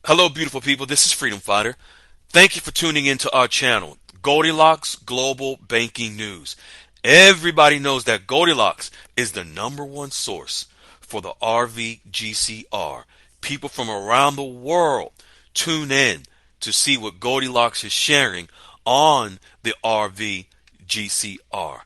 Hello, beautiful people. This is Freedom Fighter. Thank you for tuning into our channel, Goldilocks Global Banking News. Everybody knows that Goldilocks is the number one source for the RVGCR. People from around the world tune in to see what Goldilocks is sharing on the RVGCR.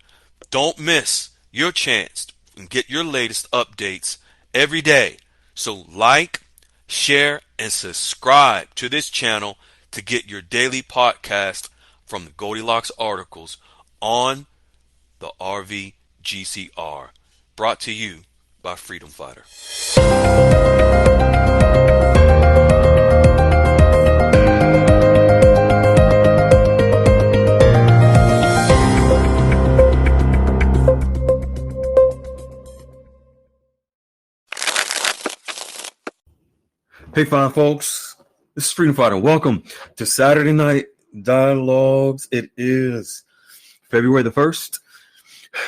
Don't miss your chance and get your latest updates every day. So like, share, and subscribe to this channel to get your daily podcast from the Goldilocks articles on the RVGCR. Brought to you by Freedom Fighter. Hey, fine folks, this is Freedom Fighter. Welcome to Saturday Night Dialogues. It is February the 1st,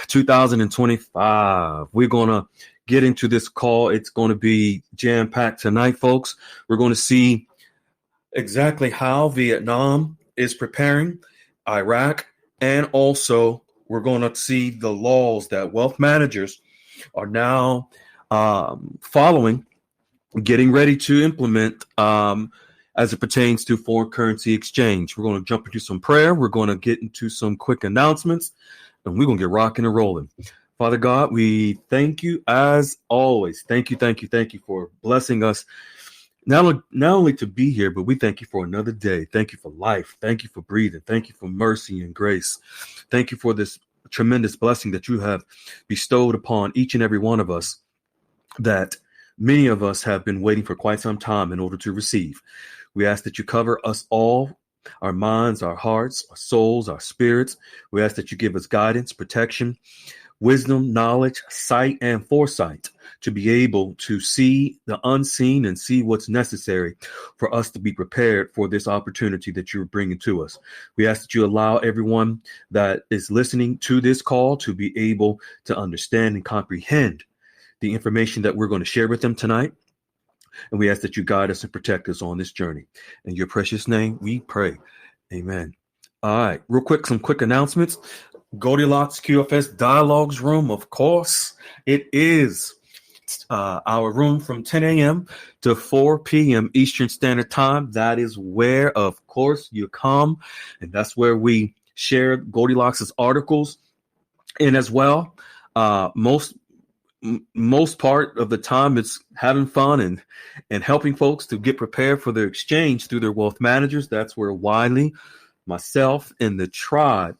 2025. We're going to get into this call. It's going to be jam-packed tonight, folks. We're going to see exactly how Vietnam is preparing, Iraq, and also we're going to see the laws that wealth managers are now following, getting ready to implement as it pertains to foreign currency exchange. We're going to jump into some prayer. We're going to get into some quick announcements, and we're going to get rocking and rolling. Father God, we thank you as always. Thank you for blessing us, not only to be here, but we thank you for another day. Thank you for life. Thank you for breathing. Thank you for mercy and grace. Thank you for this tremendous blessing that you have bestowed upon each and every one of us, that many of us have been waiting for quite some time in order to receive. We ask that you cover us all, our minds, our hearts, our souls, our spirits. We ask that you give us guidance, protection, wisdom, knowledge, sight, and foresight to be able to see the unseen and see what's necessary for us to be prepared for this opportunity that you're bringing to us. We ask that you allow everyone that is listening to this call to be able to understand and comprehend the information that we're going to share with them tonight. And we ask that you guide us and protect us on this journey. In your precious name, we pray. Amen. All right, real quick, some quick announcements. Goldilocks QFS Dialogues Room, of course, it is our room from 10 a.m. to 4 p.m. Eastern Standard Time. That is where, of course, you come, and that's where we share Goldilocks' articles. And as well, most part of the time it's having fun and helping folks to get prepared for their exchange through their wealth managers. That's where Wiley, myself, and the tribe,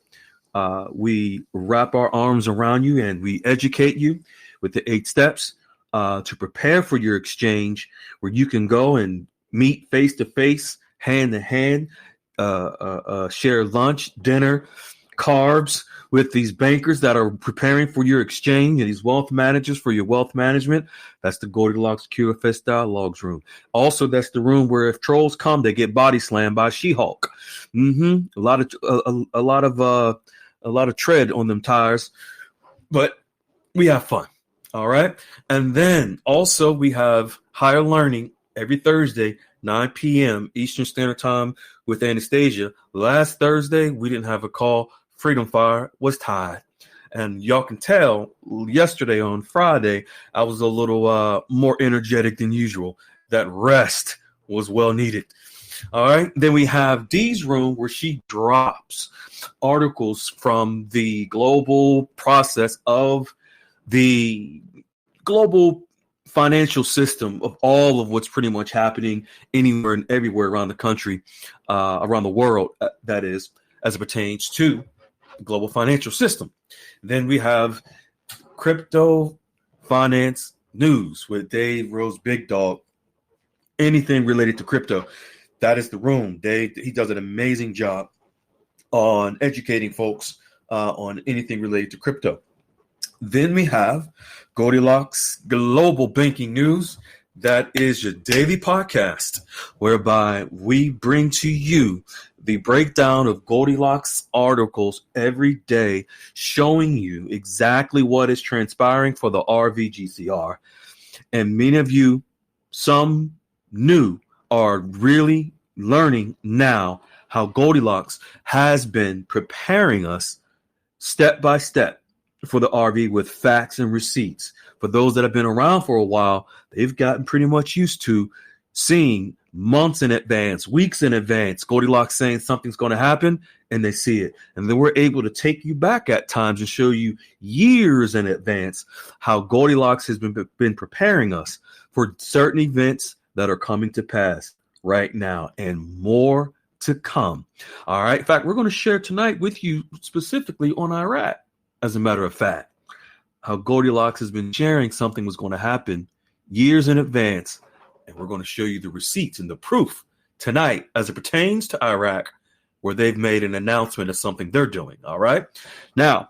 we wrap our arms around you and we educate you with the 8 steps to prepare for your exchange, where you can go and meet face to face, hand to hand, share lunch, dinner, carbs with these bankers that are preparing for your exchange and these wealth managers for your wealth management. That's the Goldilocks QFS Dialogues room. Also, that's the room where if trolls come, they get body slammed by She-Hulk. A lot of tread on them tires, but we have fun. All right. And then also we have Higher Learning every Thursday, 9 p.m. Eastern Standard Time with Anastasia. Last Thursday, we didn't have a call. Freedom Fire was tied. And y'all can tell yesterday on Friday, I was a little more energetic than usual. That rest was well needed. All right. Then we have Dee's room, where she drops articles from the global process of the global financial system, of all of what's pretty much happening anywhere and everywhere around the country, around the world, that is, as it pertains to the global financial system. Then we have Crypto Finance News with Dave Rose Big Dog. Anything related to crypto, that is the room. He does an amazing job on educating folks on anything related to crypto. Then we have Goldilocks Global Banking News. That is your daily podcast, whereby we bring to you the breakdown of Goldilocks articles every day, showing you exactly what is transpiring for the RVGCR. And many of you, some new, are really learning now how Goldilocks has been preparing us step by step for the RV with facts and receipts. For those that have been around for a while, they've gotten pretty much used to seeing months in advance, weeks in advance, Goldilocks saying something's going to happen, and they see it. And then we're able to take you back at times and show you years in advance how Goldilocks has been preparing us for certain events that are coming to pass right now, and more to come. All right. In fact, we're going to share tonight with you specifically on Iraq, as a matter of fact, how Goldilocks has been sharing something was going to happen years in advance. And we're going to show you the receipts and the proof tonight as it pertains to Iraq, where they've made an announcement of something they're doing. All right. Now,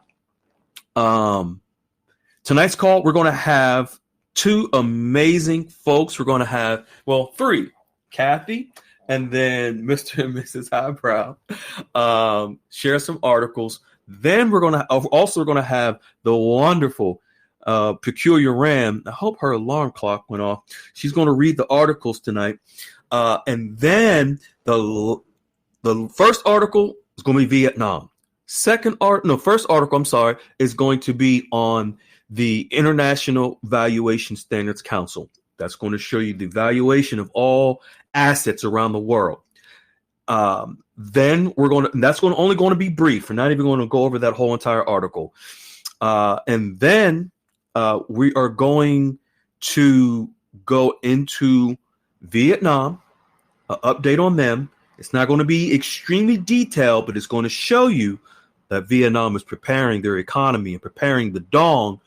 tonight's call, we're going to have two amazing folks. We're going to have, well, three, Kathy, and then Mr. and Mrs. Highbrow, share some articles. Then we're going to have the wonderful Peculiar Ram. I hope her alarm clock went off. She's going to read the articles tonight. And then the first article is going to be Vietnam. First article, is going to be on the International Valuation Standards Council. That's going to show you the valuation of all assets around the world. Then that's only going to be brief. We're not even going to go over that whole entire article. And then we are going to go into Vietnam, an update on them. It's not going to be extremely detailed, but it's going to show you that Vietnam is preparing their economy and preparing the dong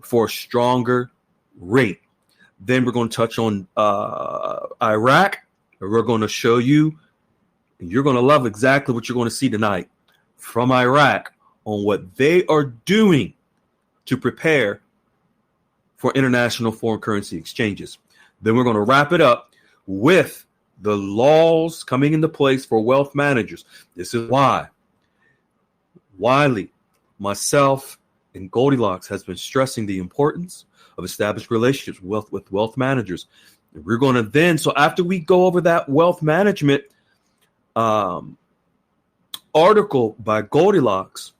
for a stronger rate. Then we're going to touch on Iraq. We're going to show you, and you're going to love exactly what you're going to see tonight from Iraq on what they are doing to prepare for international foreign currency exchanges. Then we're going to wrap it up with the laws coming into place for wealth managers. This is why Wiley, myself, and Goldilocks has been stressing the importance of established relationships with wealth managers. And we're going to then, so after we go over that wealth management article by Goldilocks,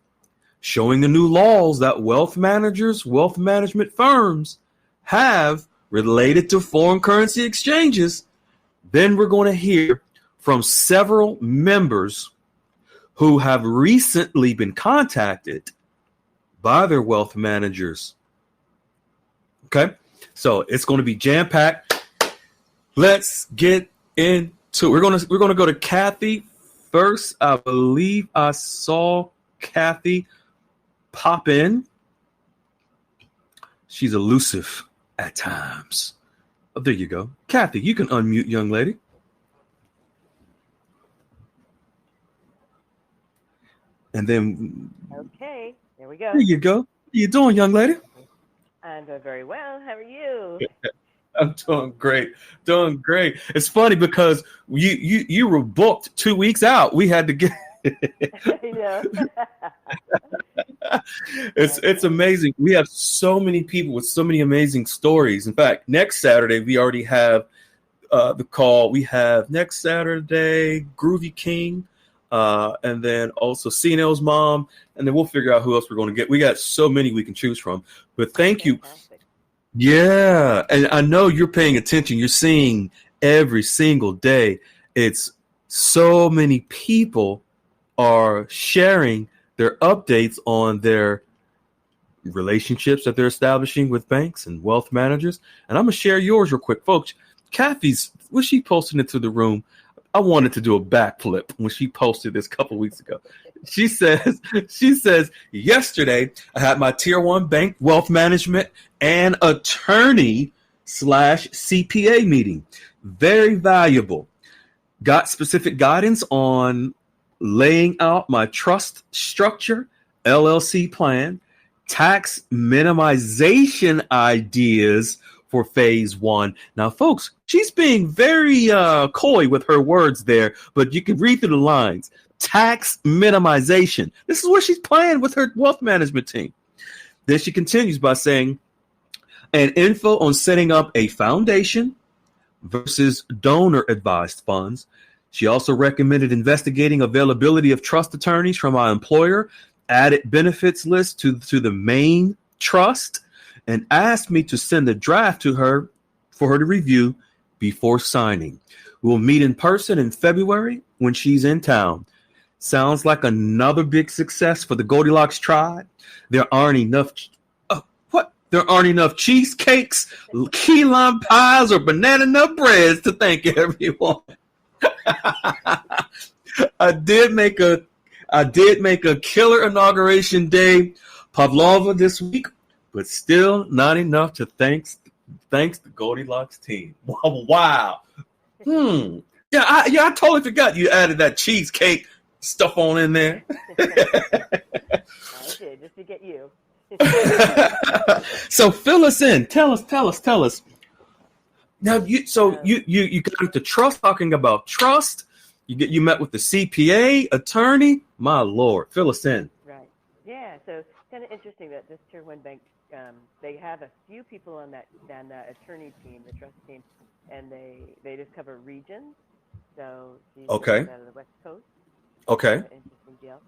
showing the new laws that wealth managers, wealth management firms have related to foreign currency exchanges, then we're going to hear from several members who have recently been contacted by their wealth managers. Okay, so it's going to be jam-packed. Let's get into it. We're going to go to Kathy first. I believe I saw Kathy pop in. She's elusive at times. Oh, there you go. Kathy, you can unmute, young lady. And then Okay, there we go. there you go. How you doing, young lady? I'm doing very well. How are you? I'm doing great. Doing great. It's funny because you were booked 2 weeks out. We had to get Yeah. it's amazing. We have so many people with so many amazing stories. In fact, next Saturday we already have the call. We have next Saturday Groovy King, and then also CNL's mom, and then we'll figure out who else we're going to get. We got so many we can choose from. But thank you. Fantastic. Yeah, and I know you're paying attention. You're seeing every single day. It's so many people are sharing their updates on their relationships that they're establishing with banks and wealth managers. And I'm going to share yours real quick, folks. Kathy's, when she posted into the room, I wanted to do a backflip when she posted this a couple weeks ago. She says, yesterday I had my tier 1 bank wealth management and attorney / CPA meeting. Very valuable. Got specific guidance on laying out my trust structure, LLC plan, tax minimization ideas for phase 1. Now, folks, she's being very coy with her words there, but you can read through the lines. Tax minimization. This is what she's playing with her wealth management team. Then she continues by saying, and info on setting up a foundation, versus donor-advised funds. She also recommended investigating availability of trust attorneys from our employer, added benefits list to the main trust, and asked me to send the draft to her for her to review before signing. We'll meet in person in February when she's in town. Sounds like another big success for the Goldilocks tribe. There aren't enough There aren't enough cheesecakes, key lime pies, or banana nut breads to thank everyone. I did make a killer inauguration day pavlova this week, but still not enough to thanks the Goldilocks team. Wow. Yeah, I totally forgot you added that cheesecake stuff on in there. I did, just to get you. So fill us in. Tell us. Now you got into trust, talking about trust. You met with the CPA attorney. My Lord, fill us in. Right. Yeah. So it's kind of interesting that this Tier 1 bank, they have a few people on that attorney team, the trust team, and they just cover regions. So she's Okay. out of the West Coast. Okay. Interesting deal.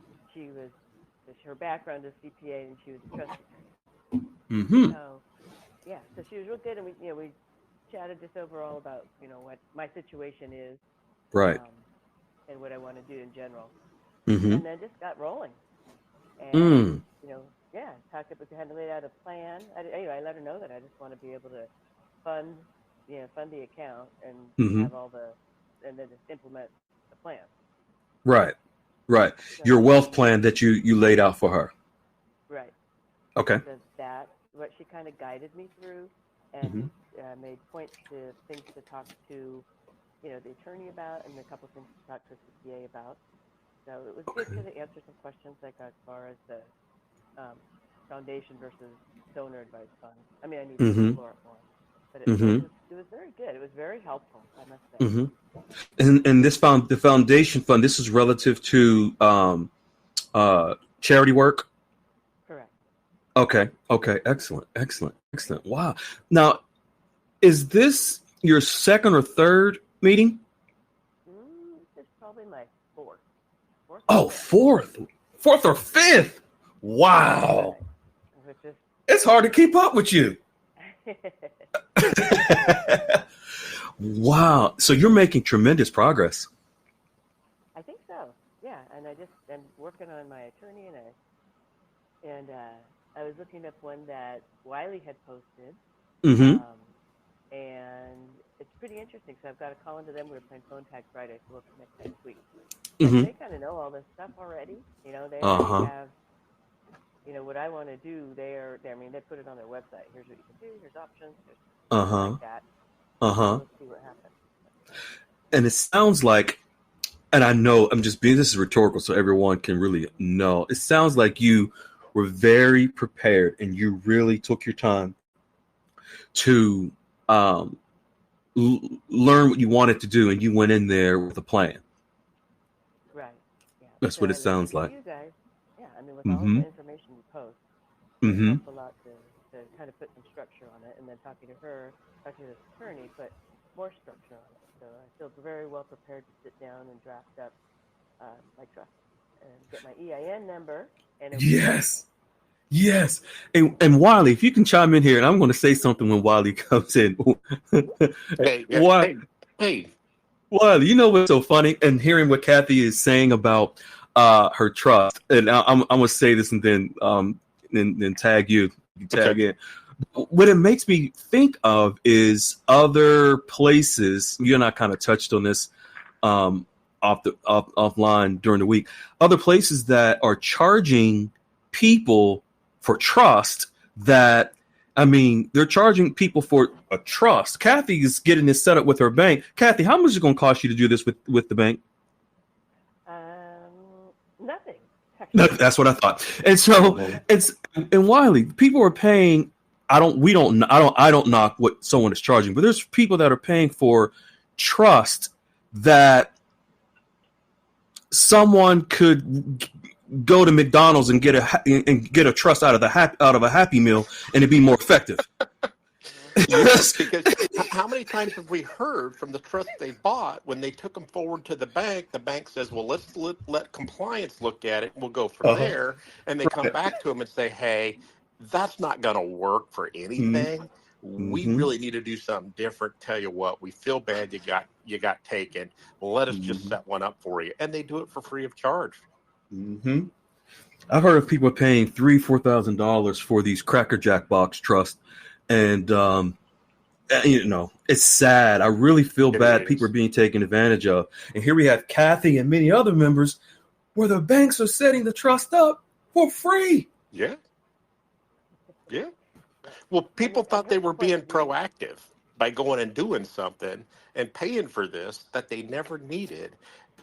Her background is CPA, and she was a trust attorney. Mm-hmm. So yeah, so she was real good, and we chatted just overall about what my situation is, Right. And what I want to do in general, Mm-hmm. and then just got rolling. And talked about, had laid out a plan. I let her know that I just want to be able to fund the account and Mm-hmm. have and then just implement the plan. Right. So, Your wealth plan that you laid out for her. right. Okay. So that's what she kind of guided me through, and made points to things to talk to, the attorney about, and a couple things to talk to the CPA about. So it was good to answer some questions, like as far as the foundation versus donor advised fund. I mean, I need to explore it more, but it was very good. It was very helpful, I must say. Mm-hmm. And the foundation fund. This is relative to charity work. Correct. Okay. Excellent. Wow. Now, is this your second or third meeting? This is probably my fourth. Oh, fourth or fifth. Wow. Which is It's hard to keep up with you. Wow. So you're making tremendous progress. I think so. Yeah, and I'm working on my attorney, and I was looking up one that Wiley had posted, Mm-hmm. and it's pretty interesting. So I've got to call into them. We're playing phone tag Friday, so we'll connect next week. Mm-hmm. They kind of know all this stuff already. They already have, what I want to do. They put it on their website. Here's what you can do. Here's options. Here's like that. Let's see what happens. And it sounds like, and I know this is rhetorical so everyone can really know. It sounds like you were very prepared and you really took your time to learn what you wanted to do, and you went in there with a plan. Right. Yeah. That's what it sounds like. You guys, with all the information you post, it helps a lot to kind of put some structure on it, and then talking to this attorney, put more structure on it. So I feel very well prepared to sit down and draft up my trust and get my EIN number. And Yes. And Wiley, if you can chime in here, and I'm going to say something when Wiley comes in. Hey. Wiley, you know what's so funny? And hearing what Kathy is saying about her trust, and I'm going to say this and then tag you. Tag in. What it makes me think of is other places. You and I kind of touched on this offline during the week. Other places that are charging people for trust. They're charging people for a trust. Kathy is getting this set up with her bank. Kathy, how much is it going to cost you to do this with the bank? Nothing. No, that's what I thought. And so and Wiley, people are paying. I don't knock what someone is charging, but there's people that are paying for trust that someone could go to McDonald's and get a trust out of a Happy Meal, and it'd be more effective. Yes, because how many times have we heard from the trust they bought when they took them forward to the bank says, well, let's let compliance look at it. We'll go from Uh-huh. there. And they come Right. back to them and say, hey, that's not going to work for anything. We Mm-hmm. really need to do something different. Tell you what, we feel bad you got taken. Let us just Mm-hmm. set one up for you. And they do it for free of charge. Mm-hmm. I've heard of people paying $3,000-$4,000 for these Cracker Jack box trusts, and it's sad. I really feel It bad. People are is. being taken advantage of, and here we have Kathy and many other members where the banks are setting the trust up for free. Yeah. Yeah. Yeah. Well, And people and thought they here's the were point being with you. proactive by going and doing something and paying for this that they never needed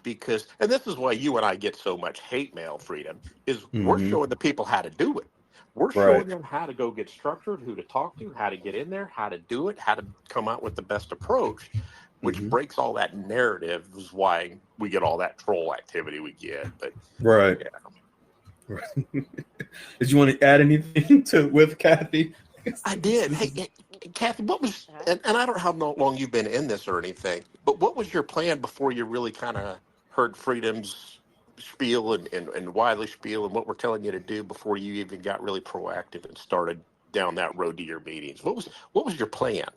because, and this is why you and I get so much hate mail, Freedom, is we're Mm-hmm. showing the people how to do it. We're Right. showing them how to go get structured, who to talk to, how to get in there, how to do it, how to come out with the best approach, which Mm-hmm. breaks all that narrative is why we get all that troll activity we get. But Right. yeah. Right. Did you want to add anything to with Kathy? I this, did. this Hey, is Kathy, what was, Huh? and I don't know how long you've been in this or anything, but what was your plan before you really kind of heard Freedom's spiel and Wiley's spiel and what we're telling you to do before you even got really proactive and started down that road to your meetings? What was your plan?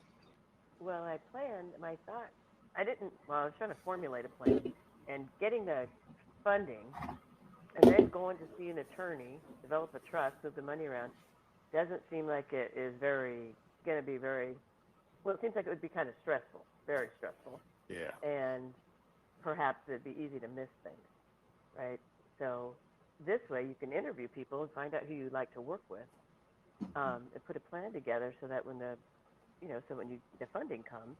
Well, I planned my thought. I didn't. Well, I was trying to formulate a plan, and getting the funding, and then going to see an attorney, develop a trust, move the money around, doesn't seem like it is going to be very. Well, it seems like it would be kind of stressful, very stressful, Yeah. and perhaps it'd be easy to miss things, right? So this way, you can interview people and find out who you'd like to work with, and put a plan together so that so when the funding comes,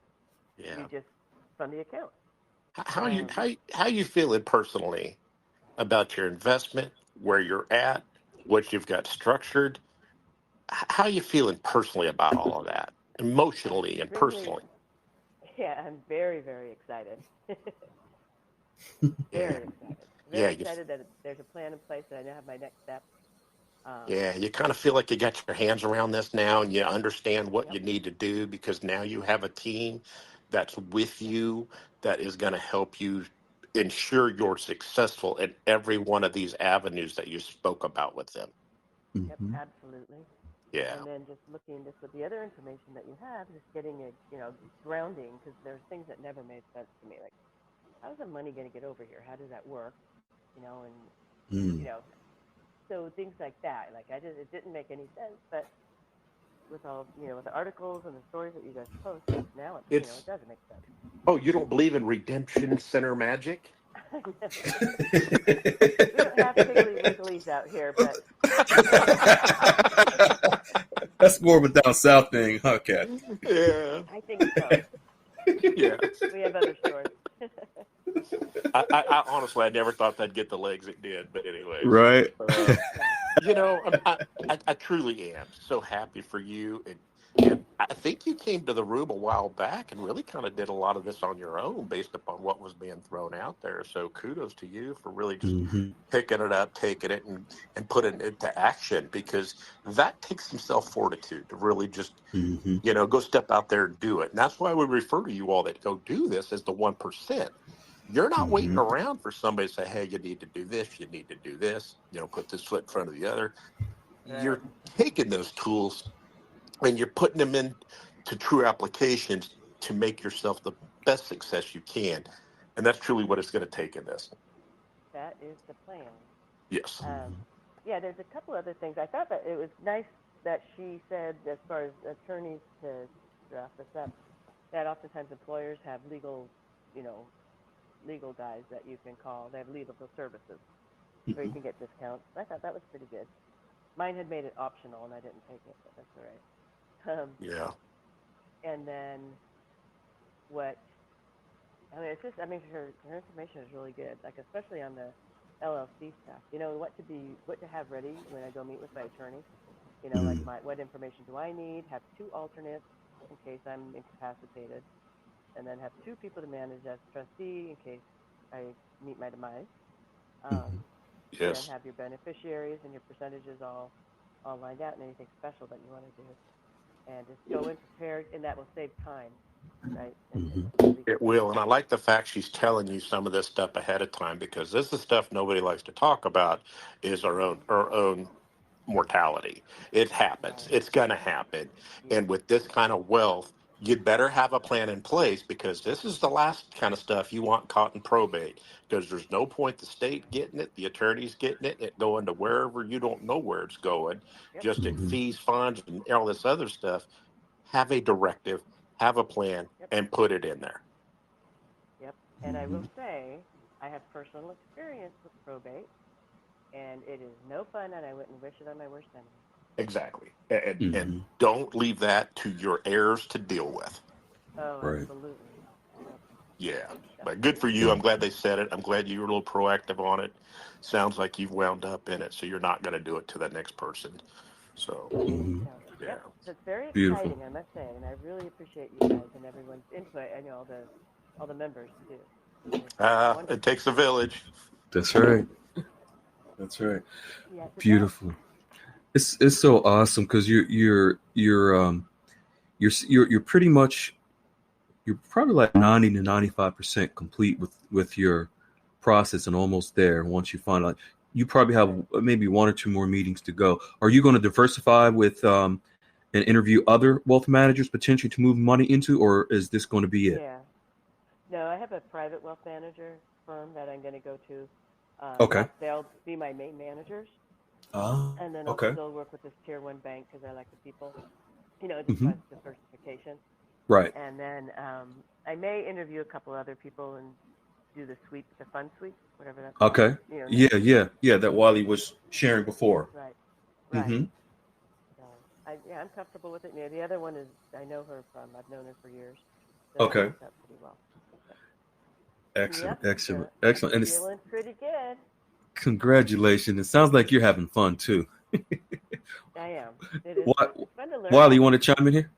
you Yeah. just fund the account. How you Um, how you feeling personally about your investment, where you're at, what you've got structured? How you feeling personally about all of that, I'm emotionally and extremely, personally? yeah, I'm very, very excited. Yeah. Very excited. Yeah, Very you excited that there's a plan in place that I now have my next step. Um, yeah, you kind of feel like you got your hands around this now and you understand what yep, you need to do because now you have a team that's with you that is going to help you ensure you're successful in every one of these avenues that you spoke about with them. yep, mm-hmm. absolutely. Yeah. And then just looking just with the other information that you have, just getting a grounding because there's things that never made sense to me. Like, how's the money going to get over here? How does that work? And you Mm. know, so things like that. Like it didn't make any sense, but with all with the articles and the stories that you guys post, now it It's does make sense. oh, you don't believe in redemption center magic? We don't have Piggly Wigglies out here, but That's more of a down south thing, huh, Kat? Yeah. I think so. Yeah. We have other stores. I honestly I never thought that'd get the legs it did, but anyways. Right. Uh, Yeah. I truly am so happy for you, and I think you came to the room a while back and really kind of did a lot of this on your own based upon what was being thrown out there. So kudos to you for really just Mm-hmm. picking it up, taking it, and putting it into action because that takes some self fortitude to really just Mm-hmm. go step out there and do it. And that's why we refer to you all that go do this as the 1%. You're not waiting Mm-hmm. around for somebody to say, hey, you need to do this, you need to do this, put this foot in front of the other. Right. You're taking those tools and you're putting them into true applications to make yourself the best success you can. And that's truly what it's going to take in this. That is the plan. Yes. Um, yeah, there's a couple other things. I thought that it was nice that she said, as far as attorneys to draft this up, that oftentimes employers have you know, legal guys that you can call. They have legal services where you Mm-hmm. can get discounts. I thought that was pretty good. Mine had made it optional, and I didn't take it, but that's all right. Yeah. And then what? I mean, it's just. I mean, her information is really good. Like especially on the LLC stuff. What to have ready when I go meet with my attorney. Like Mm-hmm. what information do I need? Have two alternates in case I'm incapacitated, and then have two people to manage as trustee in case I meet my demise. Um, and then Yes. have your beneficiaries and your percentages all lined out and anything special that you want to do. and just go in prepared, and that will save time, right? And Hmm. really It will, and I like the fact she's telling you some of this stuff ahead of time because this is stuff nobody likes to talk about. Is our own mortality. It happens. right. It's going to happen. Yeah. And with this kind of wealth, you'd better have a plan in place because this is the last kind of stuff you want caught in probate because there's no point the state getting it, the attorneys getting it, it going to wherever you don't know where it's going, Yep. just in Hmm. fees, funds, and all this other stuff. Have a directive, have a plan, Yep. and put it in there. Yep. And I Hmm. will say, I have personal experience with probate, and it is no fun, and I wouldn't wish it on my worst enemy. Exactly. And Hmm. don't leave that to your heirs to deal with. Oh, Right. absolutely. Yep. Yeah, Yep. but good for you. Right. I'm glad they said it. I'm glad you were a little proactive on it. Sounds like you've wound up in it, so you're not going to do it to the next person. So, Hmm. So, yeah. yep. So it's very Beautiful. exciting, I must say, and I really appreciate you guys and everyone's input, and all the members too. It's It wonderful. takes a village. That's right. That's right. Yes, it does. Beautiful. It's so awesome because you're pretty much you're probably like 90 to 95% complete with your process and almost there. Once you find out, you probably have maybe one or two more meetings to go. Are you going to diversify with and interview other wealth managers potentially to move money into, or is this going to be it? Yeah. No, I have a private wealth manager firm that I'm going to go to. Okay. They'll be my main managers, Ah, and then I'll okay. still work with this tier one bank because I like the people. Just Hmm. want diversification. Right. And then I may interview a couple other people and do the sweep, the fun sweep, whatever that's called. Okay. Yeah. That Wiley was sharing before. Right, right. Hmm. So I'm comfortable with it. The other one is I know her from. I've known her for years, so that Okay. works out pretty well. Excellent. Yep. Excellent. So I'm Excellent. And it's feeling pretty good. congratulations. It sounds like you're having fun too. I am. It is Why, fun. It's fun to learn Wiley, you all want this. to chime in here?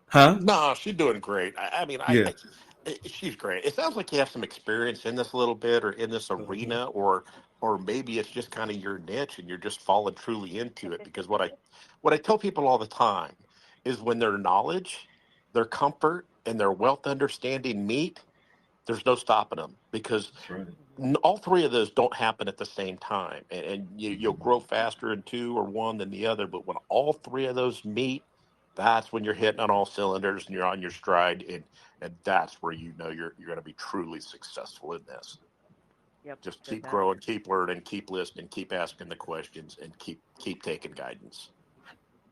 Huh? No, she's doing great. I mean, Yeah. she's great. It sounds like you have some experience in this a little bit, or in this Uh-huh. arena, or maybe it's just kind of your niche, and you're just falling truly into it. Because what I tell people all the time is when their knowledge, their comfort, and their wealth understanding meet, there's no stopping them because That's right. all three of those don't happen at the same time, and you'll grow faster in two or one than the other. But when all three of those meet, that's when you're hitting on all cylinders and you're on your stride, and that's where you know you're going to be truly successful in this. Yep. Just So keep that growing, keep learning, keep listening, keep asking the questions, and keep taking guidance.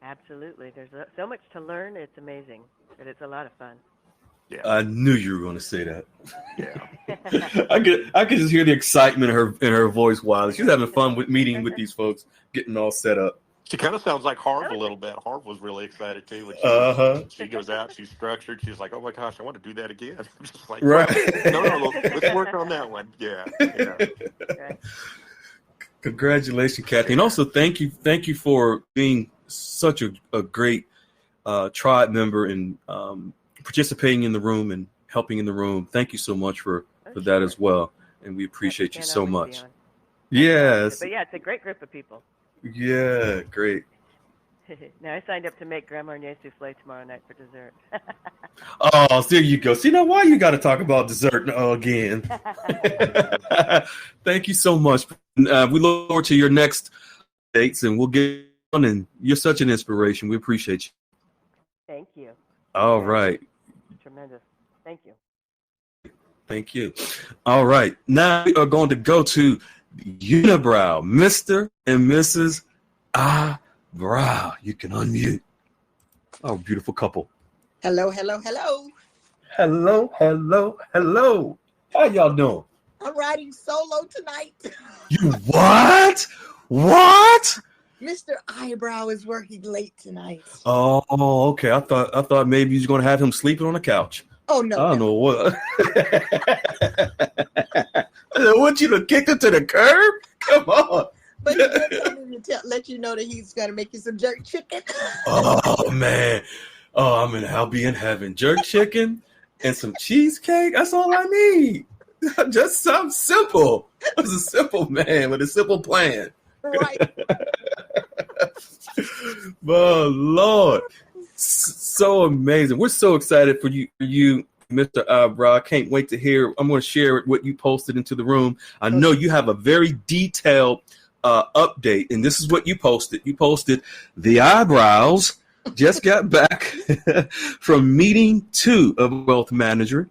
absolutely. There's so much to learn. It's amazing, but it's a lot of fun. Yeah, I knew you were going to say that. yeah. I could just hear the excitement in her voice, Wiley. She's having fun with meeting with these folks, getting all set up. She kind of sounds like Harv a Okay. little bit. Harv was really excited too when Uh huh. she goes out, she's structured. She's like, "Oh my gosh, I want to do that again." I'm just like, Right. "Well, no, let's work on that one." Yeah, yeah. Right. Congratulations, Kathy, and also thank you for being such a great tribe member and participating in the room and helping in the room. Thank you so much for Oh, that sure. as well, and we Yep. appreciate you Can't so always be much. on. Yes. But yeah, it's a great group of people. Yeah. Great. Now I signed up to make Grand Marnier souffle tomorrow night for dessert. Oh, there you go. See, now why you got to talk about dessert again? Thank you so much. We look forward to your next dates, and we'll get on. And you're such an inspiration. We appreciate you. Thank you. All Yeah, right. tremendous. Thank you. Thank you. All right. Now we are going to go to Unibrow, Mr. and Mrs. Brow. You can unmute. Oh, beautiful couple. Hello, hello, hello. Hello, hello, hello. How y'all doing? I'm riding solo tonight. You what? What? Mr. Eyebrow is working late tonight. Oh, okay. I thought maybe you was gonna have him sleeping on the couch. Oh, I no, don't no. know what. I want you to kick him to the curb? Come on. But he did tell me to let you know that he's going to make you some jerk chicken. Oh man. Oh, I'll be in heaven. Jerk chicken and some cheesecake. That's all I need. Just something simple. I was a simple man with a simple plan. Right. Oh Lord. So amazing. We're so excited for you, Mr. Abra. I can't wait to hear. I'm going to share what you posted into the room. I know you have a very detailed update, and this is what you posted. You posted the eyebrows just got back from meeting 2 of Wealth Manager.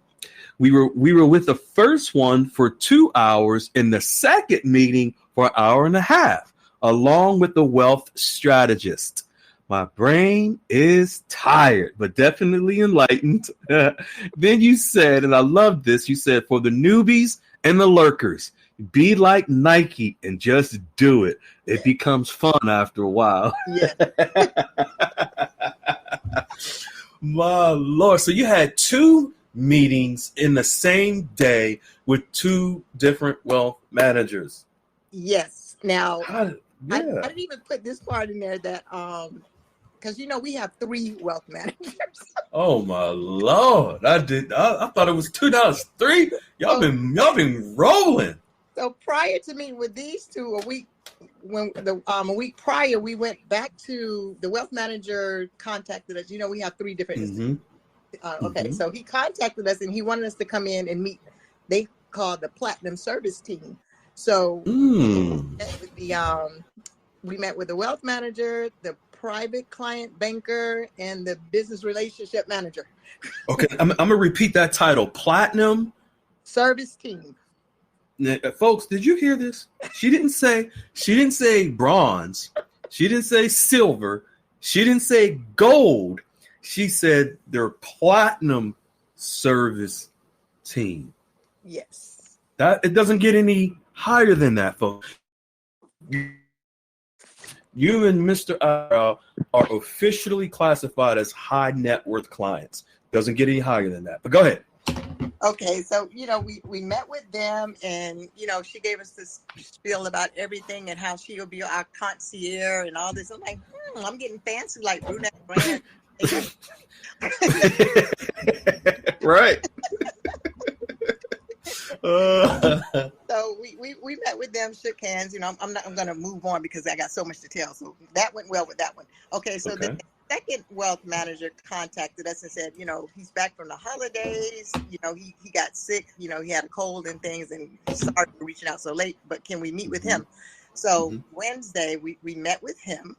We were with the first one for 2 hours and the second meeting for an hour and a half, along with the wealth strategist. My brain is tired, but definitely enlightened. Then you said, and I love this, you said, for the newbies and the lurkers, be like Nike and just do it. It becomes fun after a while. Yeah. My Lord. So you had 2 meetings in the same day with 2 different wealth managers. Yes. Now, I didn't even put this part in there that because we have 3 wealth managers. Oh my Lord! I thought it was 2 dollars, 3. Y'all been rolling. So prior to meeting with these 2, a week prior, we went back to the wealth manager contacted us. We have 3 different institutions. Okay, so he contacted us and he wanted us to come in and meet. They call the Platinum Service Team. So we met with the wealth manager, the private client banker, and the business relationship manager. Okay, I'm gonna repeat that title: Platinum Service Team. Now, folks, did you hear this? She didn't say bronze. She didn't say silver. She didn't say gold. She said their platinum service team. Yes. That it doesn't get any higher than that, folks. You and Mr. are officially classified as high net worth clients. Doesn't get any higher than that. But go ahead. Okay, so we met with them, and she gave us this spiel about everything and how she'll be our concierge and all this. I'm like, I'm getting fancy like brunette brand. Right. So we met with them, shook hands. I'm gonna move on because I got so much to tell. So that went well with that one. Okay, so the second wealth manager contacted us and said, he's back from the holidays. He got sick. He had a cold and things, and sorry for reaching out so late, but can we meet with him? So Wednesday we met with him.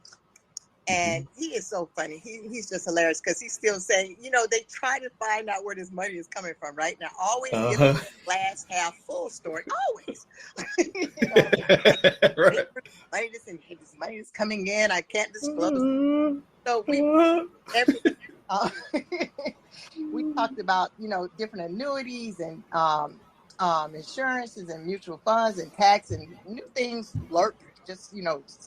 And he is so funny. He's just hilarious because he's still saying, they try to find out where this money is coming from, right? Now, always give the glass half full story. Always. Right. This money is coming in. I can't disclose. So we talked about, different annuities and insurances and mutual funds and tax and new things, lurk, just,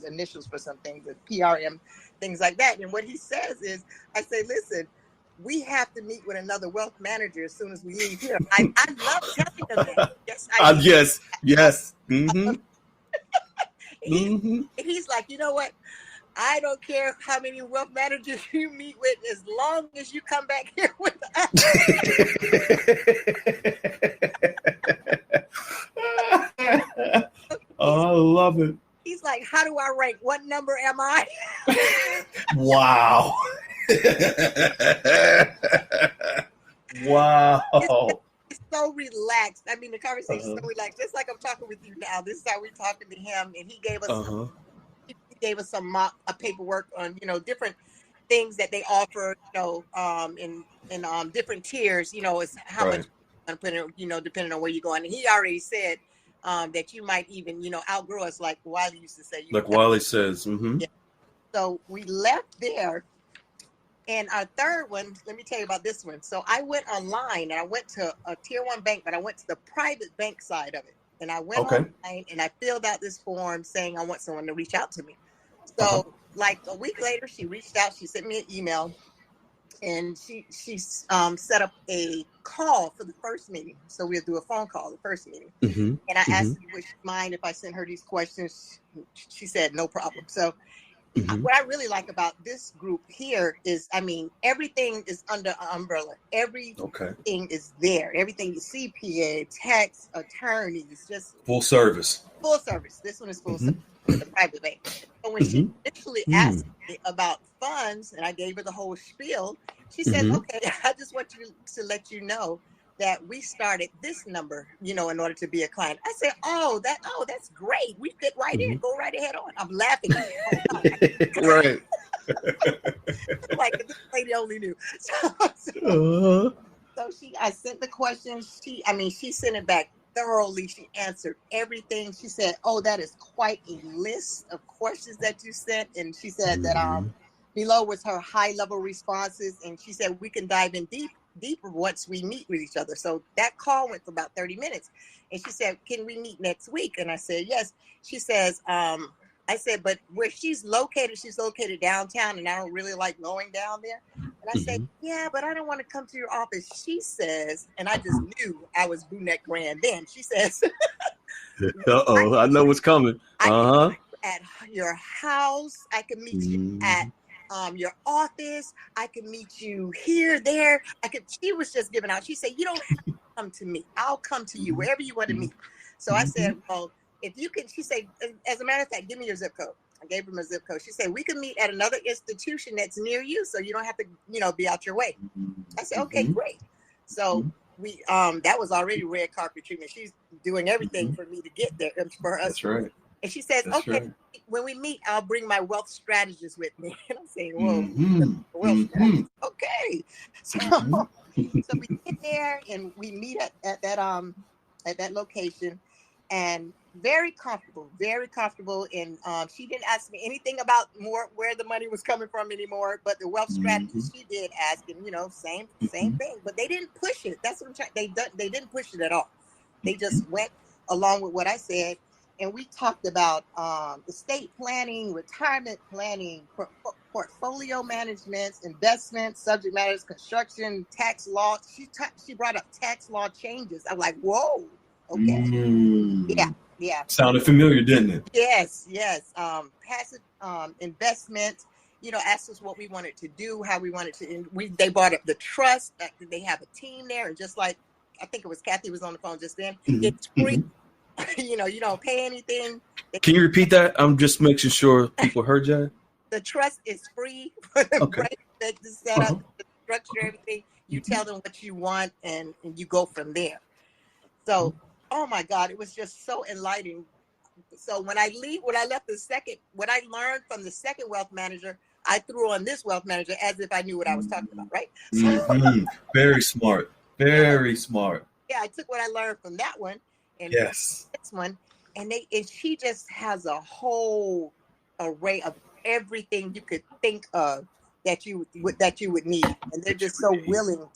initials for some things, the PRM, things like that. And what he says is, I say, listen, we have to meet with another wealth manager as soon as we leave here. I love telling them that. Yes, I do. Yes. He's like, you know what? I don't care how many wealth managers you meet with, as long as you come back here with us. Oh, I love it. He's like, how do I rank? What number am I? Wow. Wow. It's so relaxed. I mean, the conversation is so relaxed. Just like I'm talking with you now. This is how we're talking to him. And he gave us some paperwork on, different things that they offer, in different tiers, is how much you're going to put in, depending on where you're going. And he already said that you might even, outgrow us, like Wiley used to say. Like Wiley says. Yeah. So we left there. And our third one, let me tell you about this one. So I went online and I went to a tier 1 bank, but I went to the private bank side of it. And I went online and I filled out this form saying I want someone to reach out to me. So like a week later, she reached out. She sent me an email. And she set up a call for the first meeting. So we'll do a phone call, the first meeting. And I asked her, would she mind if I sent her these questions? She said, no problem. So what I really like about this group here is, I mean, everything is under an umbrella. Everything is there. Everything, CPA, tax, attorneys, just Full service. full service. This one is full service with the private bank. So when she initially asked me about funds and I gave her the whole spiel, she said, okay, I just want you to let you know that we started this number, in order to be a client. I said, that's great. We fit right in. Go right ahead on. I'm laughing. Right. Like this lady only knew. So I sent the questions. She sent it back thoroughly. She answered everything. She said, oh, that is quite a list of questions that you sent. And she said that below was her high level responses. And she said, we can dive in deeper once we meet with each other. So that call went for about 30 minutes. And she said, can we meet next week? And I said, yes. She says, I said, but where she's located downtown, and I don't really like going down there. And I said, yeah, but I don't want to come to your office. She says, and I just knew I was brunette grand then. She says, I know what's coming. At your house, I can meet you at your office. I can meet you here, there. She was just giving out. She said, you don't have to come to me. I'll come to you wherever you want to meet. So I said, well, if you can, she said, as a matter of fact, give me your zip code. I gave her my zip code. She said, we can meet at another institution that's near you, so you don't have to, be out your way. I said, okay, great. So we, that was already red carpet treatment. She's doing everything for me to get there, for us. That's right. And she says, when we meet, I'll bring my wealth strategist with me. And I'm saying, whoa, wealth strategist. Okay. So we get there and we meet at that location. And very comfortable. And she didn't ask me anything about where the money was coming from anymore. But the wealth strategy, she did ask, and same thing. But they didn't push it. That's what I'm trying. They didn't push it at all. They just went along with what I said, and we talked about estate planning, retirement planning, portfolio management, investments, subject matters, construction, tax law. She brought up tax law changes. I'm like, whoa. Okay. Yeah. Sounded familiar, didn't it? Yes. Passive investment. Asked us what we wanted to do, how we wanted to. And they brought up the trust. They have a team there, and just like I think it was Kathy was on the phone just then. It's free. You don't pay anything. Can you repeat that? I'm just making sure people heard you. The trust is free for the break, the setup, the structure, everything. You tell them what you want, and you go from there. So. Oh my God, it was just so enlightening. So when I left what I learned from the second wealth manager, I threw on this wealth manager as if I knew what I was talking about, right? Very smart. Very smart. Yeah, I took what I learned from that one and this one, and she just has a whole array of everything you could think of that you would need, and they're just so willing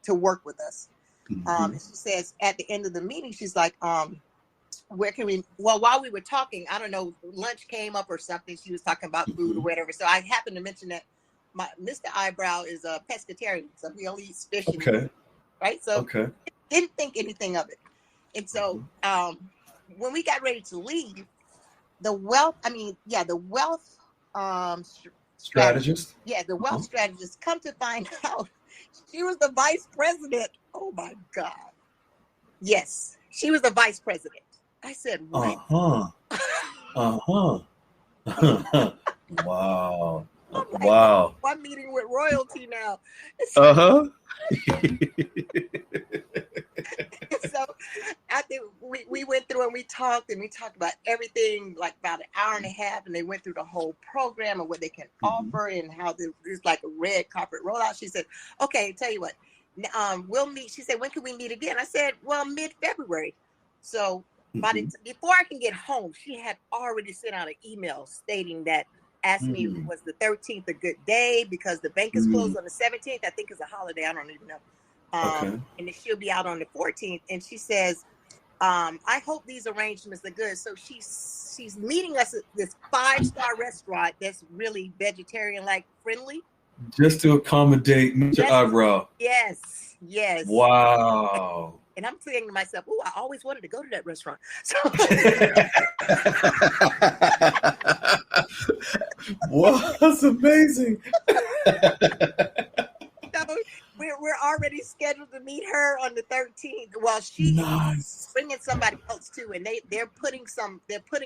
to work with us. And she says at the end of the meeting, she's like, where can we, while we were talking, I don't know, lunch came up or something. She was talking about food or whatever. So I happened to mention that Mr. Eyebrow is a pescatarian. So he only eats fish. Right. So didn't think anything of it. And so when we got ready to leave, the wealth strategist. Yeah. The wealth strategist, come to find out, she was the vice president. Oh my God. Yes, she was the vice president. I said, what? Wow. Like, wow. I'm meeting with royalty now. So I think we went through and we talked about everything, like about an hour and a half, and they went through the whole program and what they can offer and how there's like a red carpet rollout. She said, okay, tell you what, we'll meet. She said, when can we meet again? I said, well, mid-February. So before I can get home, she had already sent out an email stating that, asked me if it was the 13th a good day because the bank is closed on the 17th. I think it's a holiday. I don't even know. And she'll be out on the 14th. And she says, I hope these arrangements are good. So she's meeting us at this 5-star restaurant that's really vegetarian-like friendly. Just to accommodate Mr. Eyebrow. Yes. Wow. And I'm thinking to myself, oh, I always wanted to go to that restaurant. So Wow, that's amazing. So we're already scheduled to meet her on the 13th. Well, she Nice. bringing somebody else too, and they're putting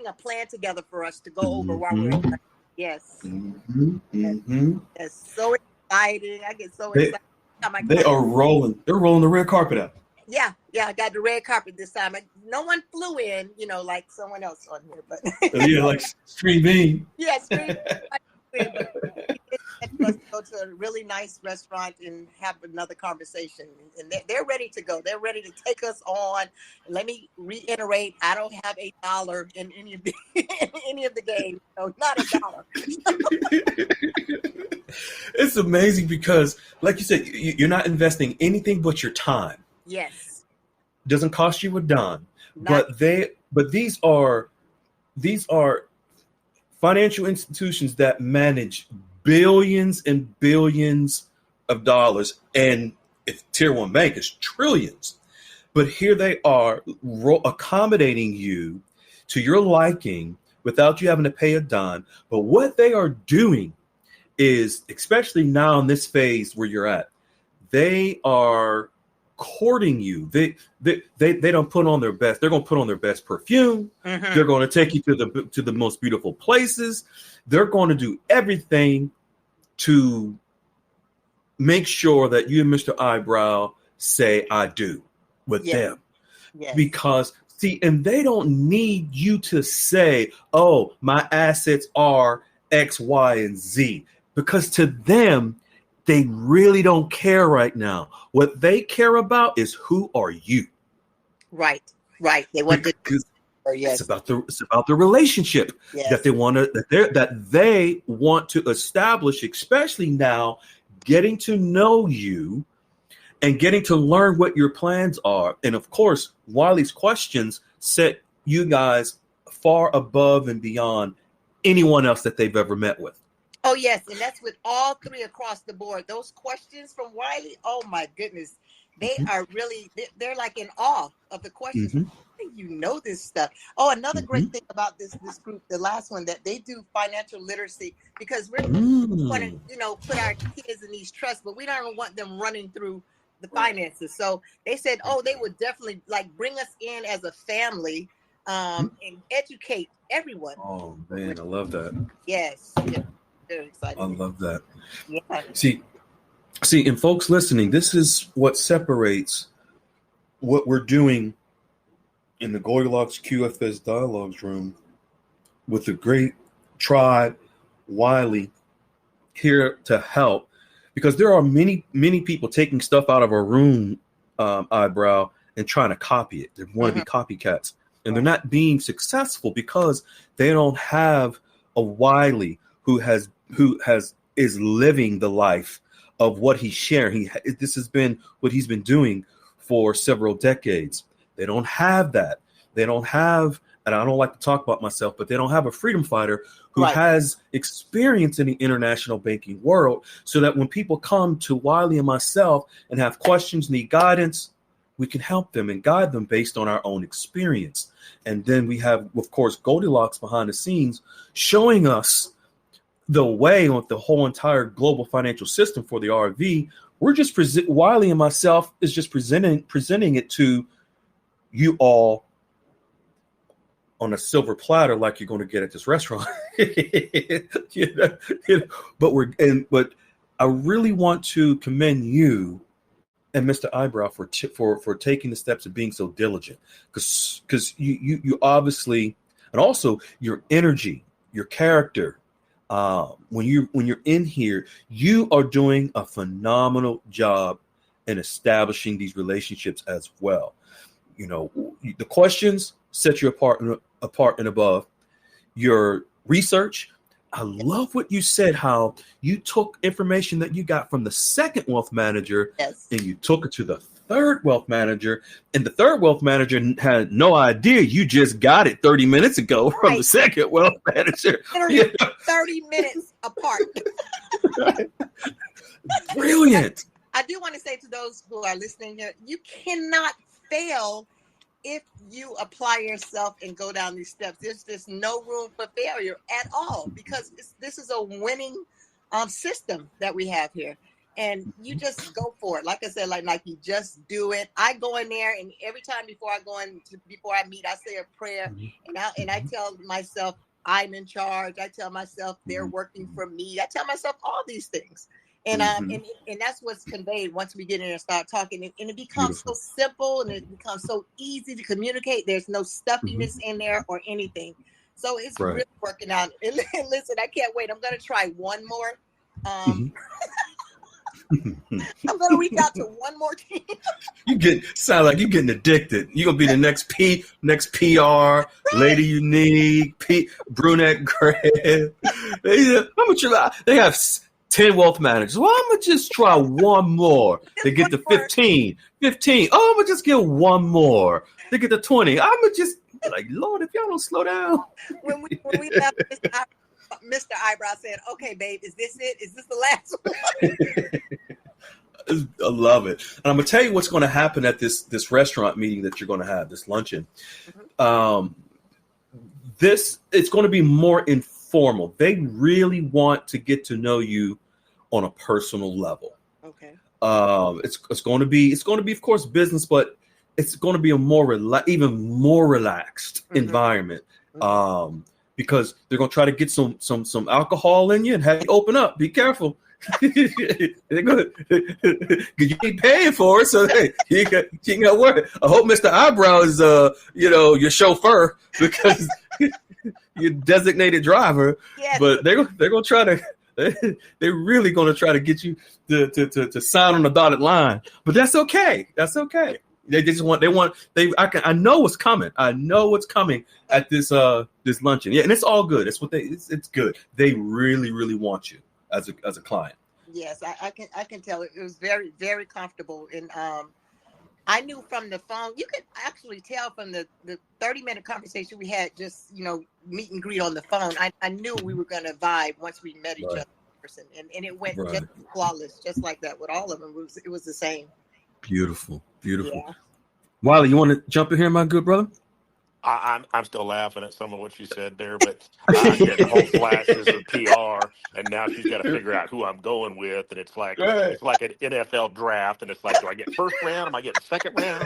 a plan together for us to go over while we're Mm-hmm. there. Yes, Mm-hmm. yes, Mm-hmm. that's so exciting. I get so They excited every time I come they out. are rolling. They're rolling the red carpet out. Yeah, I got the red carpet this time. No one flew in, like someone else on here, but Yeah, like Stream Bean. yes, we did, but we did get us to go to a really nice restaurant and have another conversation. And they're ready to go. They're ready to take us on. Let me reiterate: I don't have $1 in any of the any of the games. No, not $1. It's amazing because, like you said, you're not investing anything but your time. Yes, Doesn't cost you a dime. not But these are financial institutions that manage billions and billions of dollars, and if Tier 1 bank is trillions. But here they are accommodating you to your liking without you having to pay a dime. But what they are doing is, especially now in this phase where you're at, they are courting you. They don't put on their best. They're going to put on their best perfume. Mm-hmm. They're going to take you to the most beautiful places. They're going to do everything to make sure that you and Mr. Eyebrow say I do with them. Yes. Because see, and they don't need you to say, oh, my assets are X, Y, and Z. Because to them, they really don't care right now. What they care about is who are you. Right. They want to. Yes. It's about the relationship that they want to establish, especially now, getting to know you and getting to learn what your plans are. And of course, Wiley's questions set you guys far above and beyond anyone else that they've ever met with. Oh, yes. And that's with all three across the board. Those questions from Wiley, oh, my goodness. They are really, they're like in awe of the questions. Mm-hmm. You know this stuff. Oh, another great thing about this group, the last one, that they do financial literacy, because we're want to, put our kids in these trusts, but we don't want them running through the finances. So they said, they would definitely bring us in as a family and educate everyone. Oh, man, I love that. Yes. Very excited. I love that. Yeah. See, and folks listening, this is what separates what we're doing in the Goldilocks QFS Dialogues room with the great tribe, Wiley, here to help. Because there are many, many people taking stuff out of our room, Eyebrow, and trying to copy it. They want to be copycats. And they're not being successful because they don't have a Wiley who is living the life of what he's sharing. This has been what he's been doing for several decades. They don't have that. They don't have, and I don't like to talk about myself, but they don't have a freedom fighter who has experience in the international banking world, so that when people come to Wiley and myself and have questions, need guidance, we can help them and guide them based on our own experience. And then we have, of course, Goldilocks behind the scenes showing us the way with the whole entire global financial system for the RV. We're just Wiley and myself is just presenting it to you all on a silver platter, like you're going to get at this restaurant. But I really want to commend you and Mr. Eyebrow for taking the steps of being so diligent, because you obviously, and also your energy, your character. When you're in here, you are doing a phenomenal job in establishing these relationships as well. The questions set you apart and above. Your research, I love what you said, how you took information that you got from the second wealth manager and you took it to the third wealth manager, and the third wealth manager had no idea you just got it 30 minutes ago from the second wealth manager. 30 minutes apart. Brilliant. I do want to say to those who are listening here, you cannot fail if you apply yourself and go down these steps, there's just no room for failure at all, because this is a winning system that we have here. And you just go for it. Like I said, like you just do it. I go in there, and every time before I meet, I say a prayer, and I tell myself I'm in charge. I tell myself they're working for me. I tell myself all these things. And and that's what's conveyed once we get in and start talking, and it becomes so simple, and it becomes so easy to communicate. There's no stuffiness in there or anything, so it's really working out. And listen, I can't wait. I'm gonna try one more. I'm gonna reach out to one more team. Sound like you're getting addicted. You're gonna be the next PR lady unique, brunette gray. How much they have 10 wealth managers. Well, I'm gonna just try one more. They get to 15. 15. Oh, I'm gonna just get one more. They get to 20. I'm gonna just like, Lord, if y'all don't slow down. When we left, Mr. Eyebrow said, "Okay, babe, is this it? Is this the last one?" I love it. And I'm gonna tell you what's going to happen at this restaurant meeting that you're going to have, this luncheon. It's going to be more informal. They really want to get to know you on a personal level. Okay. It's going to be, of course, business, but it's going to be a even more relaxed environment. Because they're going to try to get some alcohol in you and have you open up. Be careful. They're gonna, you ain't paying for it, so hey, you ain't got to worry. I hope Mr. Eyebrow is your chauffeur, because your designated driver. Yes. But they're gonna try to. They're really gonna try to get you to sign on the dotted line. But that's okay. That's okay. I know what's coming. I know what's coming at this luncheon. Yeah, and it's all good. It's good. They really, really want you as a client. Yes, I can tell it was very, very comfortable. And I knew from the phone, you could actually tell from the 30-minute conversation we had, just meet and greet on the phone. I knew we were going to vibe once we met each other in person, and it went just flawless, just like that with all of them. It was the same. Beautiful. Yeah. Wiley, you want to jump in here, my good brother? I'm still laughing at some of what she said there, but I'm getting whole flashes of PR, and now she's got to figure out who I'm going with, and it's like an NFL draft, and it's like, do I get first round? Am I getting second round?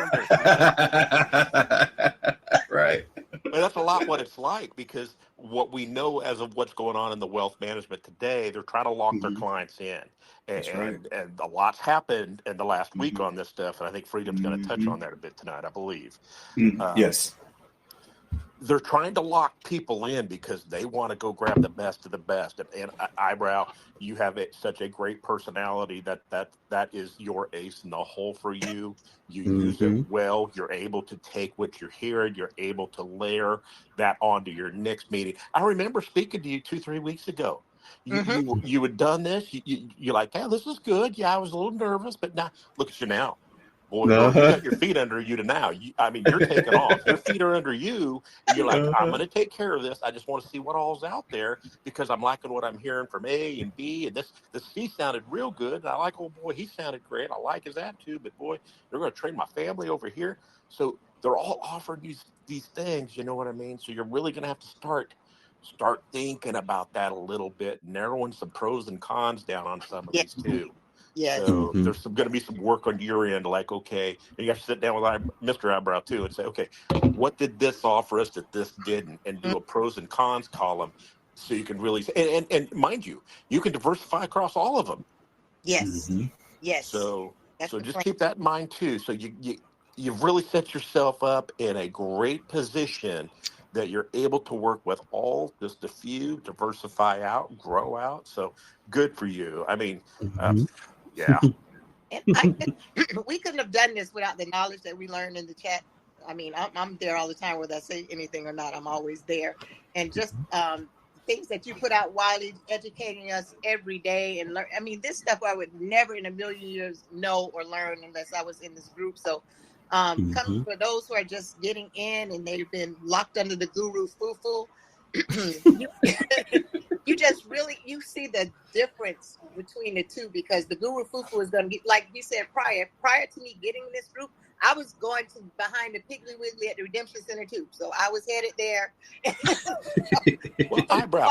Right. But that's a lot what it's like, because what we know as of what's going on in the wealth management today, they're trying to lock their clients in. And a lot's happened in the last week on this stuff, and I think Freedom's going to touch on that a bit tonight, I believe. Yes. They're trying to lock people in because they want to go grab the best of the best. And Eyebrow, you have such a great personality that is your ace in the hole for you. You use it well. You're able to take what you're hearing. You're able to layer that onto your next meeting. I remember speaking to you 2-3 weeks ago. You had done this. You're like, hey, this is good. Yeah, I was a little nervous, but now look at you now. Boy, bro, you got your feet under you to now. You're taking off. Your feet are under you. And you're like, I'm going to take care of this. I just want to see what all's out there, because I'm liking what I'm hearing from A and B. And this C sounded real good. And I like, oh, boy, he sounded great. I like his attitude. But, boy, they're going to train my family over here. So they're all offering these things, you know what I mean? So you're really going to have to start thinking about that a little bit, narrowing some pros and cons down on some of these too. Yes. So there's going to be some work on your end, like, okay, and you have to sit down with Mr. Eyebrow too and say, okay, what did this offer us that this didn't, and do a pros and cons column, so you can really, and mind you, you can diversify across all of them. Yes. Yes. So just keep that in mind too. So you've really set yourself up in a great position that you're able to work with just a few, diversify out, grow out. So good for you. I mean, yeah. And we couldn't have done this without the knowledge that we learned in the chat. I mean, I'm there all the time, whether I say anything or not. I'm always there. And just things that you put out, Wiley, educating us every day and learn. I mean, this stuff I would never in a million years know or learn unless I was in this group. So coming for those who are just getting in and they've been locked under the guru foo-foo, you just really, you see the difference between the two, because the guru foo-foo is going to get, like you said prior to me getting in this group, I was going to behind the Piggly Wiggly at the Redemption Center too, so I was headed there. Well, eyebrow,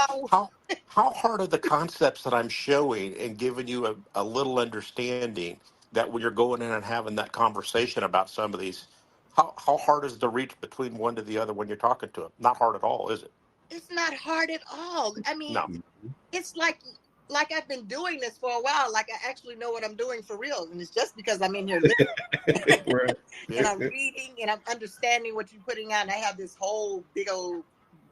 how hard are the concepts that I'm showing and giving you a little understanding that when you're going in and having that conversation about some of these, how hard is the reach between one to the other when you're talking to them? Not hard at all, is it? It's not hard at all. I mean, No. it's like I've been doing this for a while. Like I actually know what I'm doing for real, and it's just because I'm in here listening Right. and I'm reading and I'm understanding what you're putting out. And I have this whole big old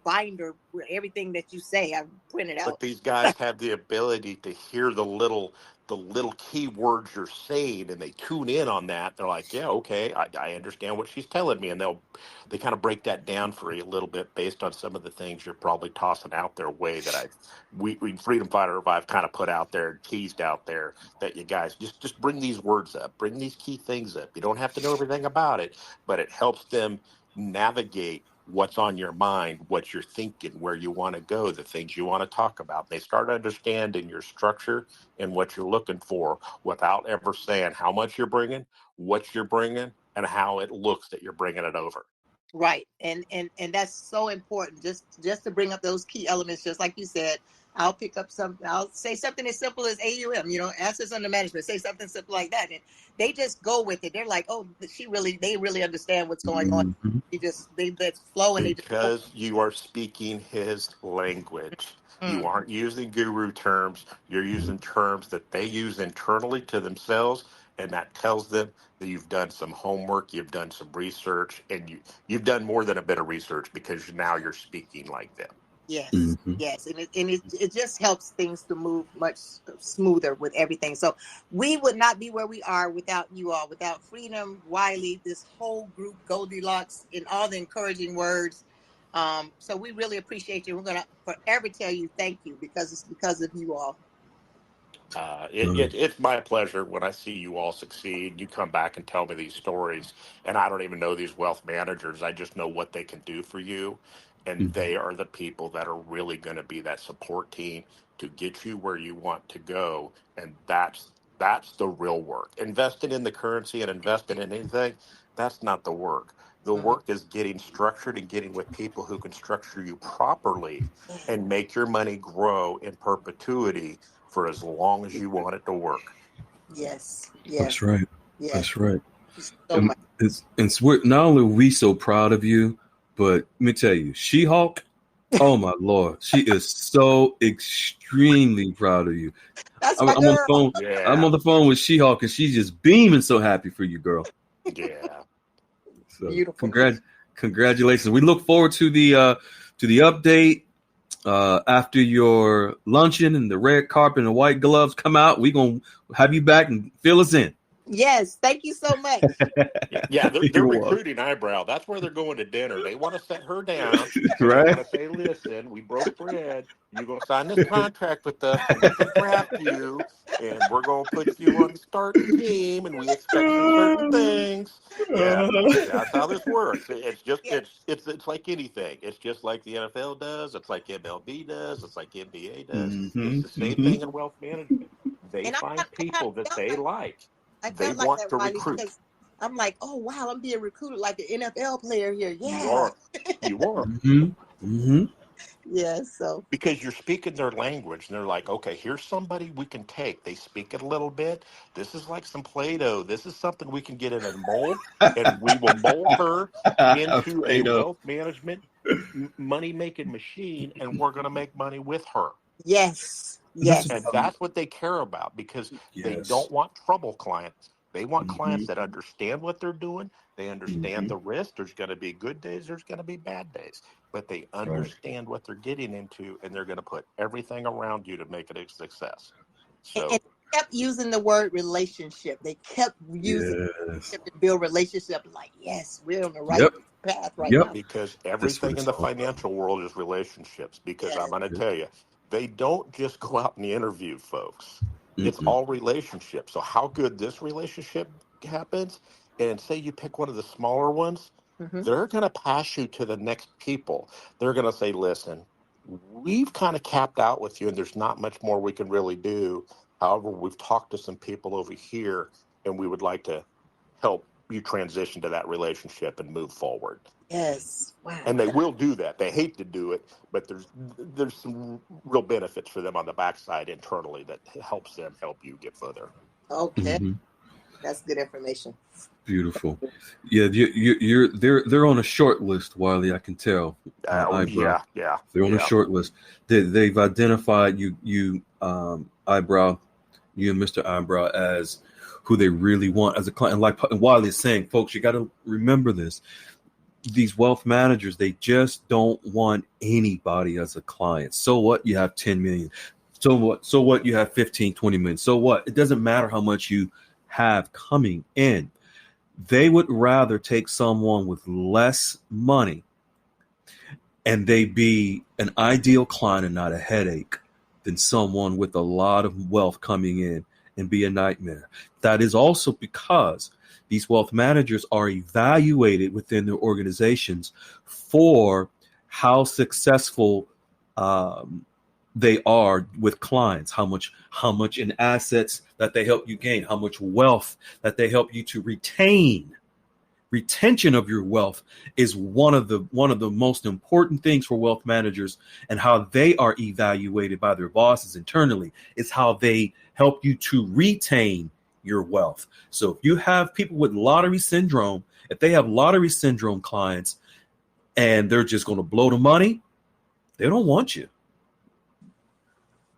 binder where everything that you say I printed But out. these guys have the ability to hear the little keywords you're saying, and they tune in on that. They're like, yeah, okay, I understand what she's telling me, and they kind of break that down for you a little bit based on some of the things you're probably tossing out their way that we Freedom Fighter I've kind of put out there, teased out there, that you guys just bring these words up, bring these key things up. You don't have to know everything about it, but it helps them navigate what's on your mind, what you're thinking, where you want to go, the things you want to talk about. They start understanding your structure and what you're looking for without ever saying how much you're bringing, what you're bringing, and how it looks that you're bringing it over. Right. And that's so important. Just to bring up those key elements, just like you said. I'll say something as simple as AUM, assets under management, say something simple like that. And they just go with it. They're like, oh, they really understand what's going on. Mm-hmm. They let flow and they just go. Because you are speaking his language. You Mm, aren't using guru terms. You're using terms that they use internally to themselves, and that tells them that you've done some homework, you've done some research, and you've done more than a bit of research because now you're speaking like them. yes, Mm-hmm. yes. And it just helps things to move much smoother with everything. So we would not be where we are without you all, without Freedom, Wiley, this whole group, Goldilocks, and all the encouraging words. So we really appreciate you. We're going to forever tell you thank you because it's because of you all. It's my pleasure when I see you all succeed. You come back and tell me these stories, and I don't even know these wealth managers. I just know what they can do for you, and Mm-hmm. they are the people that are really going to be that support team to get you where you want to go, and that's the real work. Investing in the currency and investing in anything, that's not the work. The Mhm. work is getting structured and getting with people who can structure you properly and make your money grow in perpetuity for as long as you want it to work. Yes, That's yes, right. yes. That's right. So And much. not only are we so proud of you, but let me tell you, She-Hulk, oh my Lord, she is so extremely proud of you. That's I'm my on the girl. phone. I'm Yeah, on the phone with She-Hulk, and she's just beaming, so happy for you, girl. yeah. So, Beautiful. congratulations. We look forward to the update after your luncheon and the red carpet and the white gloves come out. We're gonna have you back and fill us in. Yes, thank you so much. Yeah, they're You're welcome. recruiting eyebrow. That's where they're going to dinner. They want to set her down and they Right? want to say, listen, we broke bread. You're going to sign this contract with us so we can draft you and we're going to put you on the starting team and we expect some certain things. Yeah, that's how this works. It's just Yeah. it's like anything. It's just like the NFL does. It's like MLB does. It's like NBA does. It's Mm-hmm. the same Mm-hmm. thing in wealth management. They And find I kind people of that felt they like like. I They felt like want that, to Wiley, recruit. because I'm like, oh wow, I'm being recruited like an NFL player here. You Yeah. are. You are. Mm-hmm. Mm-hmm. Yeah. So Because you're speaking their language and they're like, okay, here's somebody we can take. They speak it a little bit. This is like some Play-Doh. This is something we can get in a mold and we will mold her into a Play-Doh. wealth management money making machine and we're going to make money with her. yes, That's yes, And that's what they care about because they yes. don't want trouble clients. They want Mm-hmm. clients that understand what they're doing. They understand Mm-hmm. the risk. There's going to be good days, there's going to be bad days, but they Right. understand what they're getting into and they're going to put everything around you to make it a success. and So, kept using the word relationship. They kept using Yes. it to build relationship. Like, yes, we're on the right Yep. path right Yep. now. because That's what everything in it's the all about. financial world is relationships. Because I'm Yes, going to Yep. tell you, they don't just go out and interview folks. It's Mm-mm. all relationships. So how good this relationship happens, and say you pick one of the smaller ones, hmm they're going to pass you to the next people. They're going to say, listen, we've kind of capped out with you, and there's not much more we can really do. However, we've talked to some people over here, and we would like to help you transition to that relationship and move forward. Yes. Wow. And they will do that. They hate to do it, but there's some real benefits for them on the backside internally that helps them help you get further. Okay. That's good information. Beautiful. Yeah, they're on a short list, Wiley. I can tell. Eyebrow. Yeah. They're on a short list. They've identified you, Eyebrow, you and Mr. Eyebrow as who they really want as a client. And Wiley is saying, folks, you got to remember this. These wealth managers, they just don't want anybody as a client. So what? You have 10 million. So what? So what? You have 15, 20 million. So what? It doesn't matter how much you have coming in. They would rather take someone with less money and they be an ideal client and not a headache than someone with a lot of wealth coming in and be a nightmare. That is also because these wealth managers are evaluated within their organizations for how successful they are with clients, how much in assets that they help you gain, how much wealth that they help you to retain. Retention of your wealth is one of the most important things for wealth managers, and how they are evaluated by their bosses internally is how they help you to retain your wealth. So if you have people with lottery syndrome, if they have lottery syndrome clients and they're just going to blow the money, they don't want you.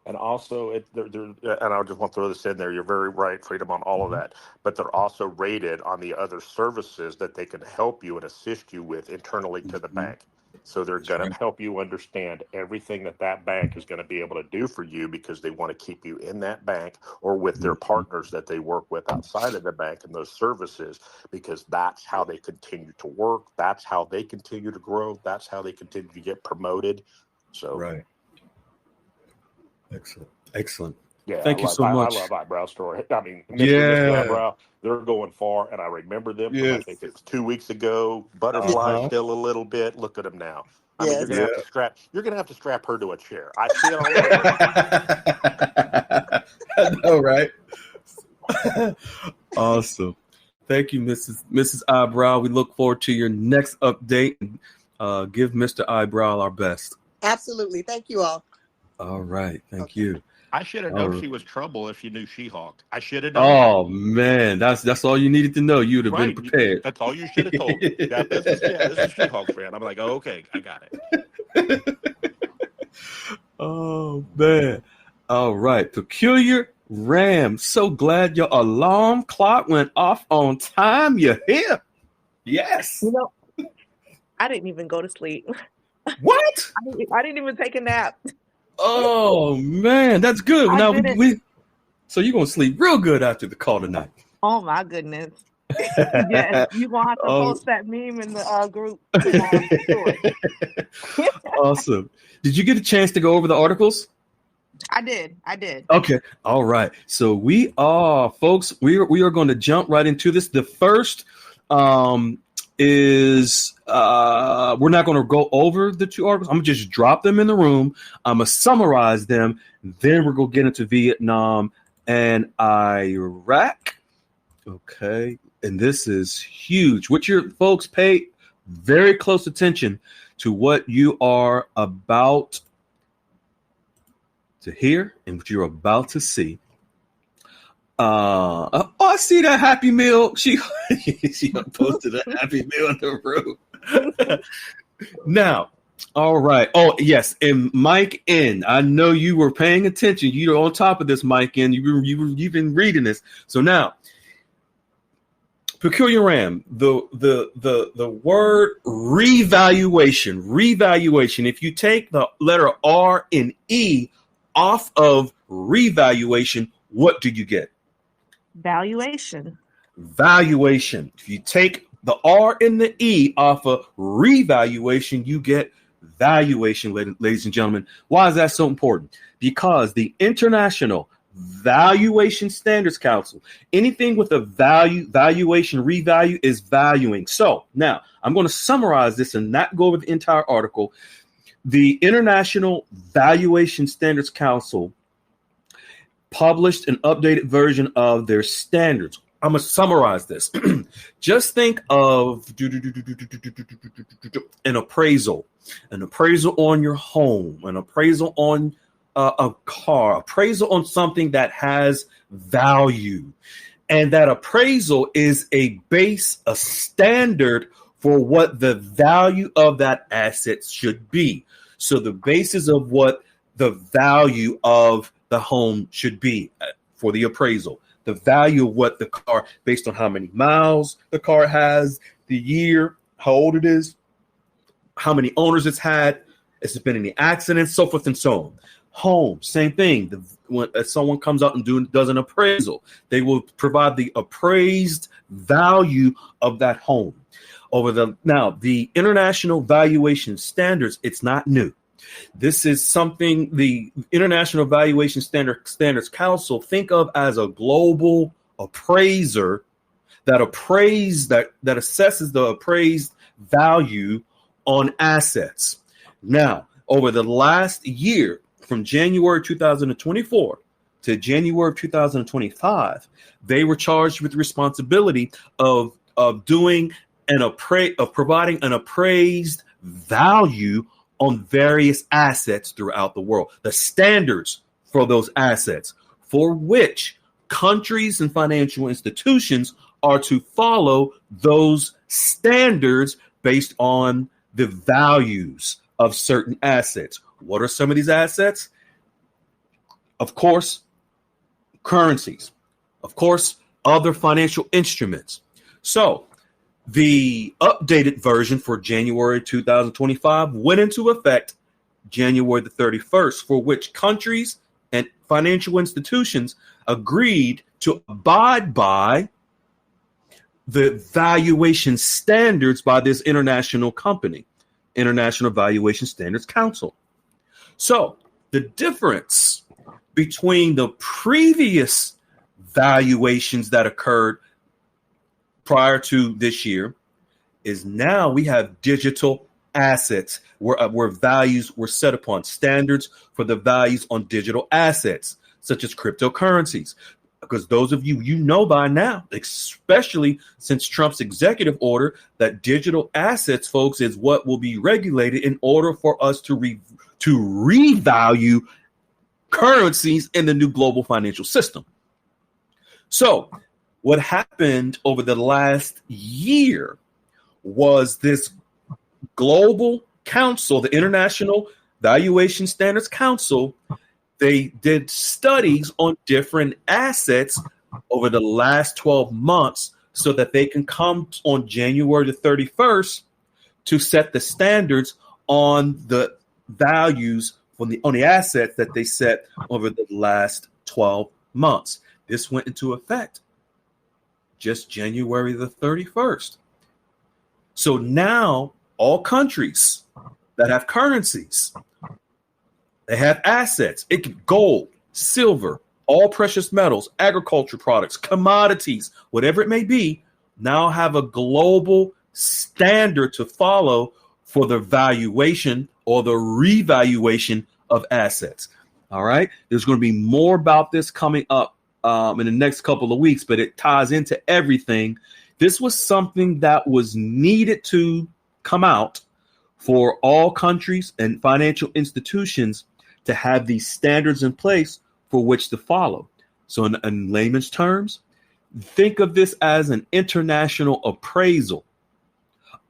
And also, and I just want to throw this in there. You're very right, Freedom, on all of that. But they're also rated on the other services that they can help you and assist you with internally to the bank. So they're going to help you understand everything that bank is going to be able to do for you, because they want to keep you in that bank or with their partners that they work with outside of the bank and those services, because that's how they continue to work. That's how they continue to grow. That's how they continue to get promoted. So, right. Excellent. Yeah, Thank you so much. I love Eyebrow Story. I mean, Mr. Eyebrow, they're going far, and I remember them from, I think it's 2 weeks ago. Butterfly still a little bit. Look at them now. I mean, you're gonna have to strap her to a chair. I see it all. I know, right? Awesome. Thank you, Mrs. Eyebrow. We look forward to your next update. Give Mr. Eyebrow our best. Absolutely. Thank you all. All right. Thank you. I should have known she was trouble if you knew She-Hulk. I should have known. Oh, man. That's all you needed to know. You would have been prepared. That's all you should have told me. This is She-Hulk, friend. I'm like, oh, okay, I got it. Oh, man. All right. Peculiar Ram. So glad your alarm clock went off on time. You're here. Yes. You know, I didn't even go to sleep. What? I didn't even take a nap. Oh, man. That's good. Now so you're going to sleep real good after the call tonight. Oh, my goodness. Yes, you're going to have to post that meme in the group. Awesome. Did you get a chance to go over the articles? I did. Okay. All right. So we are going to jump right into this. The first is we're not going to go over the two articles. I'm going to just drop them in the room. I'm going to summarize them. Then we're going to get into Vietnam and Iraq. Okay. And this is huge. What your folks pay very close attention to what you are about to hear and what you're about to see. I see that Happy Meal. She posted a Happy Meal in the room. Now, all right. Oh, yes. And Mike N. I know you were paying attention. You're on top of this, Mike N. You've been reading this. So now, Peculiar Ram, the word revaluation. If you take the letter R and E off of revaluation, what do you get? Valuation. If you take the R and the E off of revaluation, you get valuation, ladies and gentlemen. Why is that so important? Because the International Valuation Standards Council, anything with a valuation, revalue is valuing. So now I'm going to summarize this and not go over the entire article. The International Valuation Standards Council published an updated version of their standards. I'm going to summarize this. Just think of an appraisal on your home, an appraisal on a car, appraisal on something that has value. And that appraisal is a base, a standard for what the value of that asset should be. So the basis of what the value of the home should be for the appraisal, the value of what the car, based on how many miles the car has, the year, how old it is, how many owners it's had, if there's been any accidents, so forth and so on. Home, same thing. When someone comes out and does an appraisal, they will provide the appraised value of that home. Now, the International Valuation Standards, it's not new. This is something the International Valuation Standards Council think of as a global appraiser that assesses the appraised value on assets. Now, over the last year, from January 2024 to January 2025, they were charged with the responsibility of providing an appraised value on various assets throughout the world, the standards for those assets, for which countries and financial institutions are to follow those standards based on the values of certain assets. What are some of these assets? Of course, currencies. Of course, other financial instruments. So the updated version for January 2025 went into effect January the 31st, for which countries and financial institutions agreed to abide by the valuation standards by this international company, International Valuation Standards Council. So the difference between the previous valuations that occurred prior to this year is now we have digital assets where values were set upon, standards for the values on digital assets, such as cryptocurrencies. Because those of you know by now, especially since Trump's executive order, that digital assets, folks, is what will be regulated in order for us to revalue currencies in the new global financial system. So what happened over the last year was this global council, the International Valuation Standards Council, they did studies on different assets over the last 12 months so that they can come on January the 31st to set the standards on the values on the assets that they set over the last 12 months. This went into effect just January the 31st. So now all countries that have currencies, they have assets. It can gold, silver, all precious metals, agriculture products, commodities, whatever it may be, now have a global standard to follow for the valuation or the revaluation of assets. All right. There's going to be more about this coming up in the next couple of weeks, but it ties into everything. This was something that was needed to come out for all countries and financial institutions to have these standards in place for which to follow. So in layman's terms, think of this as an international appraisal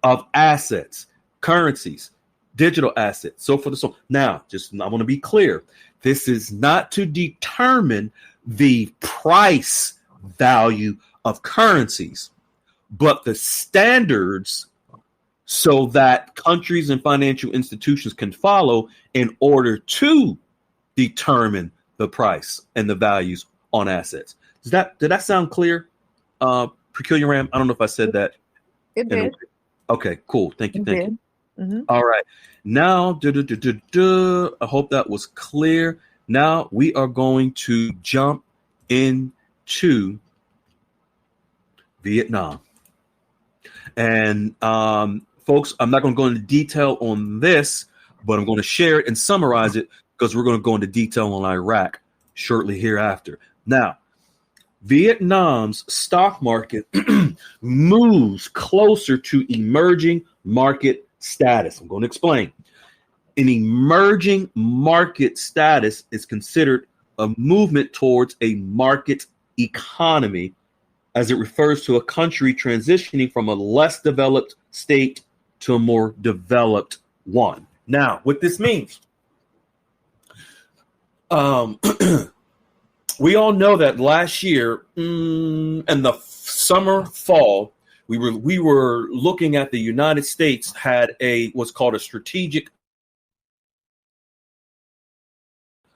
of assets, currencies, digital assets, so forth and so on. Now, I want to be clear. This is not to determine the price value of currencies, but the standards so that countries and financial institutions can follow in order to determine the price and the values on assets. Did that sound clear? Peculiar Ram? I don't know if I said that. It did. Okay, cool. Thank you. Mm-hmm. All right. Now, I hope that was clear. Now we are going to jump into Vietnam. And folks, I'm not going to go into detail on this, but I'm going to share it and summarize it because we're going to go into detail on Iraq shortly hereafter. Now, Vietnam's stock market moves closer to emerging market status. I'm going to explain. An emerging market status is considered a movement towards a market economy, as it refers to a country transitioning from a less developed state to a more developed one. Now, what this means, we all know that last year in the summer, fall, we were looking at the United States had what's called a strategic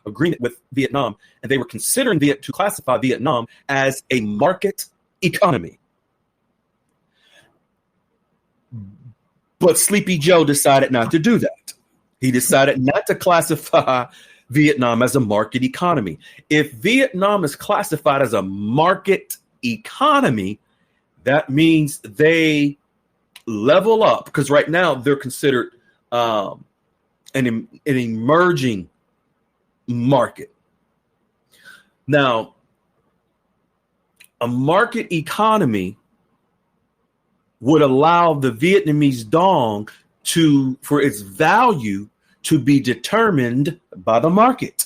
agreement with Vietnam, and they were considering to classify Vietnam as a market economy. But Sleepy Joe decided not to do that. He decided not to classify Vietnam as a market economy. If Vietnam is classified as a market economy, that means they level up, because right now they're considered an emerging market. Now, a market economy would allow the Vietnamese dong for its value to be determined by the market,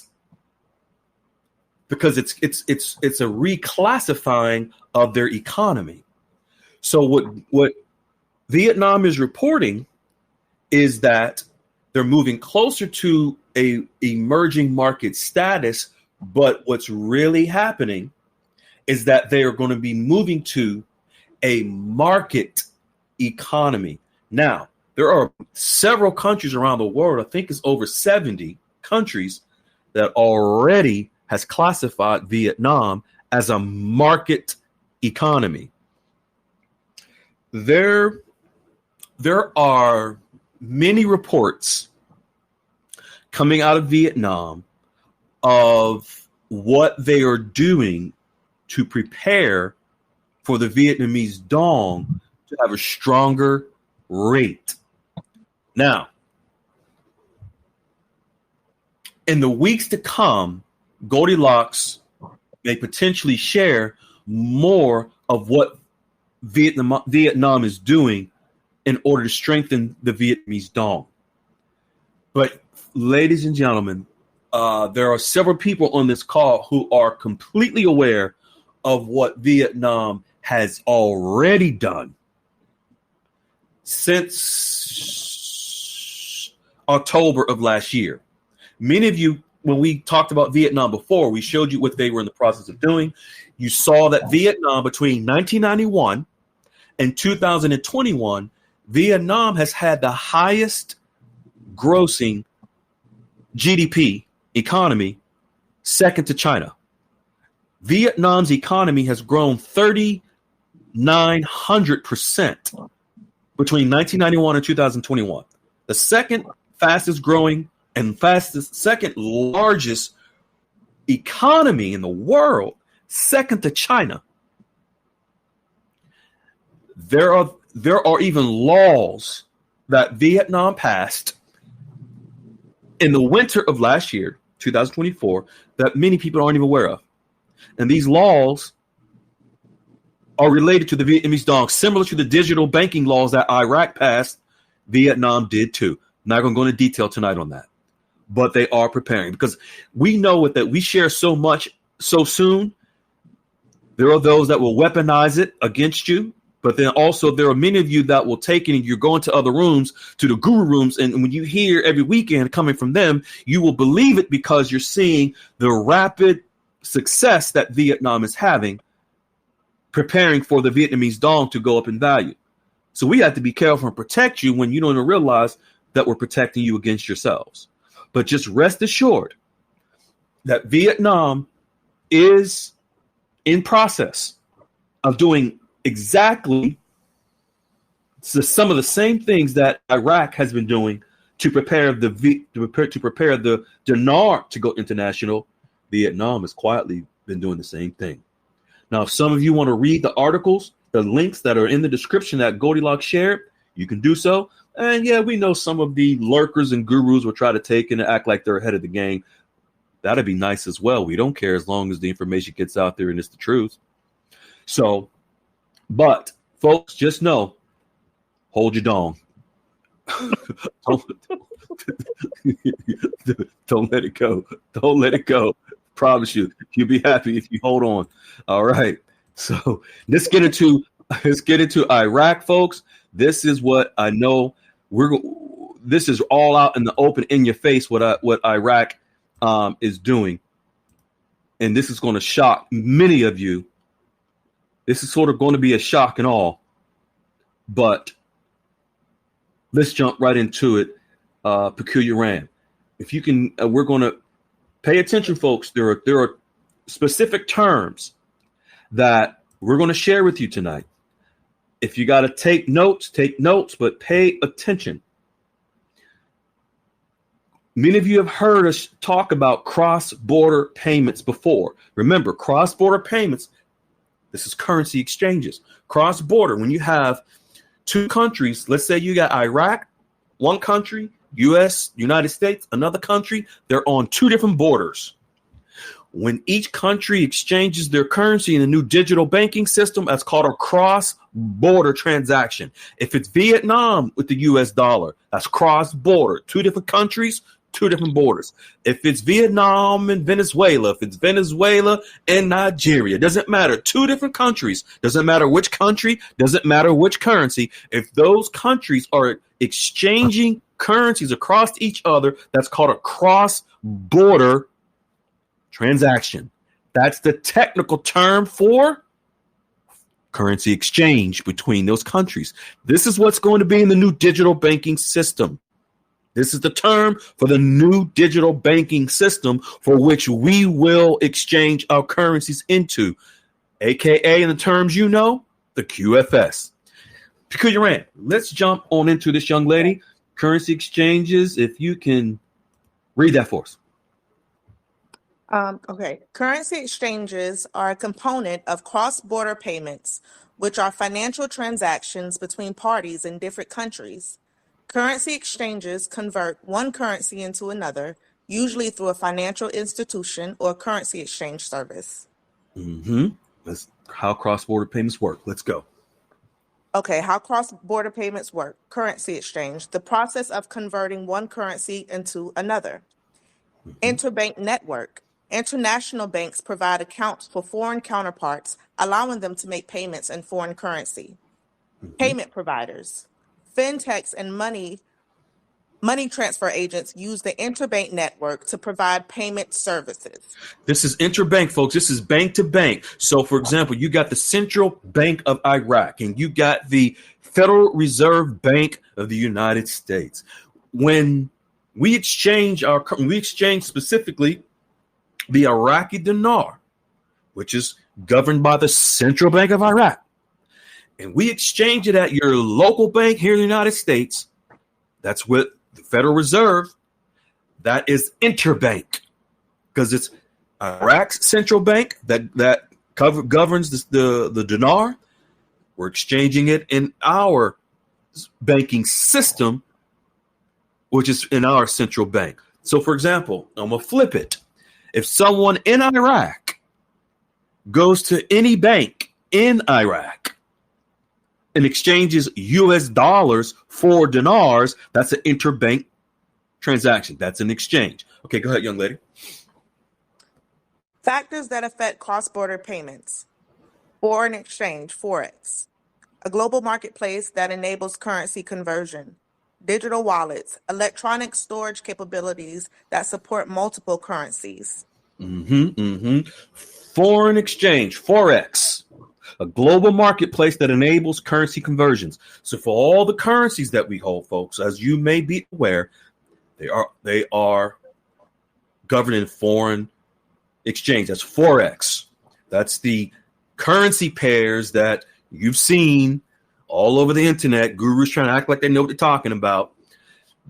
because it's a reclassifying of their economy. So what Vietnam is reporting is that they're moving closer to a emerging market status, but what's really happening is that they are going to be moving to a market economy. Now, there are several countries around the world, I think it's over 70 countries, that already has classified Vietnam as a market economy. There are many reports coming out of Vietnam of what they are doing to prepare for the Vietnamese dong to have a stronger rate. Now, in the weeks to come, Goldilocks may potentially share more of what Vietnam is doing in order to strengthen the Vietnamese dong. But ladies and gentlemen, there are several people on this call who are completely aware of what Vietnam has already done since October of last year. Many of you, when we talked about Vietnam before, we showed you what they were in the process of doing. You saw that Vietnam, between 1991 and 2021, Vietnam has had the highest grossing GDP economy, second to China. Vietnam's economy has grown 3,900% between 1991 and 2021. The second fastest growing and second largest economy in the world, second to China. There are even laws that Vietnam passed in the winter of last year, 2024, that many people aren't even aware of. And these laws are related to the Vietnamese dong, similar to the digital banking laws that Iraq passed. Vietnam did too. Not going to go into detail tonight on that, but they are preparing, because we know that we share so much so soon. There are those that will weaponize it against you, but then also there are many of you that will take it and you're going to other rooms, to the guru rooms, and when you hear every weekend coming from them, you will believe it because you're seeing the rapid success that Vietnam is having, preparing for the Vietnamese dong to go up in value. So we have to be careful and protect you when you don't even realize that we're protecting you against yourselves. But just rest assured that Vietnam is in process of doing exactly some of the same things that Iraq has been doing to prepare the dinar to go international. Vietnam has quietly been doing the same thing. Now, if some of you want to read the articles, the links that are in the description that Goldilocks shared, you can do so. And yeah, we know some of the lurkers and gurus will try to take and act like they're ahead of the game. That'd be nice as well. We don't care as long as the information gets out there and it's the truth. So, but folks, just know, hold your dong. don't, don't let it go. Don't let it go. Promise you, you'll be happy if you hold on. All right. So let's get into Iraq, folks. This is what I know. This is all out in the open, in your face. What Iraq is doing, and this is going to shock many of you. This is sort of going to be a shock and all, but let's jump right into it. Peculiar Ram. If you can, we're going to pay attention, folks. There are specific terms that we're going to share with you tonight. If you got to take notes, but pay attention. Many of you have heard us talk about cross-border payments before. Remember, cross-border payments, this is currency exchanges. Cross-border, when you have two countries, let's say you got Iraq, one country, U.S., United States, another country, they're on two different borders. When each country exchanges their currency in a new digital banking system, that's called a cross-border transaction. If it's Vietnam with the U.S. dollar, that's cross-border. Two different countries, two different borders. If it's Vietnam and Venezuela, if it's Venezuela and Nigeria, doesn't matter. Two different countries, doesn't matter which country, doesn't matter which currency. If those countries are exchanging currencies across each other, that's called a cross-border transaction. That's the technical term for currency exchange between those countries. This is what's going to be in the new digital banking system. This is the term for the new digital banking system for which we will exchange our currencies into, aka in the terms you know, the QFS. Peculiar Rand, let's jump on into this young lady. Currency exchanges, if you can read that for us. Okay. Currency exchanges are a component of cross-border payments, which are financial transactions between parties in different countries. Currency exchanges convert one currency into another, usually through a financial institution or currency exchange service. That's how cross-border payments work. Let's go. Okay, how cross-border payments work. Currency exchange, the process of converting one currency into another. Interbank network. International banks provide accounts for foreign counterparts, allowing them to make payments in foreign currency. Payment providers. Fintechs and money transfer agents use the interbank network to provide payment services. This is interbank, folks. This is bank to bank. So, for example, you got the Central Bank of Iraq and you got the Federal Reserve Bank of the United States. When we exchange specifically the Iraqi dinar, which is governed by the Central Bank of Iraq, and we exchange it at your local bank here in the United States, that's with the Federal Reserve, that is interbank, because it's Iraq's central bank that governs the dinar. We're exchanging it in our banking system, which is in our central bank. So, for example, I'm going to flip it. If someone in Iraq goes to any bank in Iraq and exchanges U.S. dollars for dinars, that's an interbank transaction. That's an exchange. Okay, go ahead, young lady. Factors that affect cross-border payments. Foreign exchange, Forex. A global marketplace that enables currency conversion. Digital wallets, electronic storage capabilities that support multiple currencies. Foreign exchange, Forex. A global marketplace that enables currency conversions. So for all the currencies that we hold, folks, as you may be aware, they are governed in foreign exchange. That's Forex. That's the currency pairs that you've seen all over the internet. Gurus trying to act like they know what they're talking about.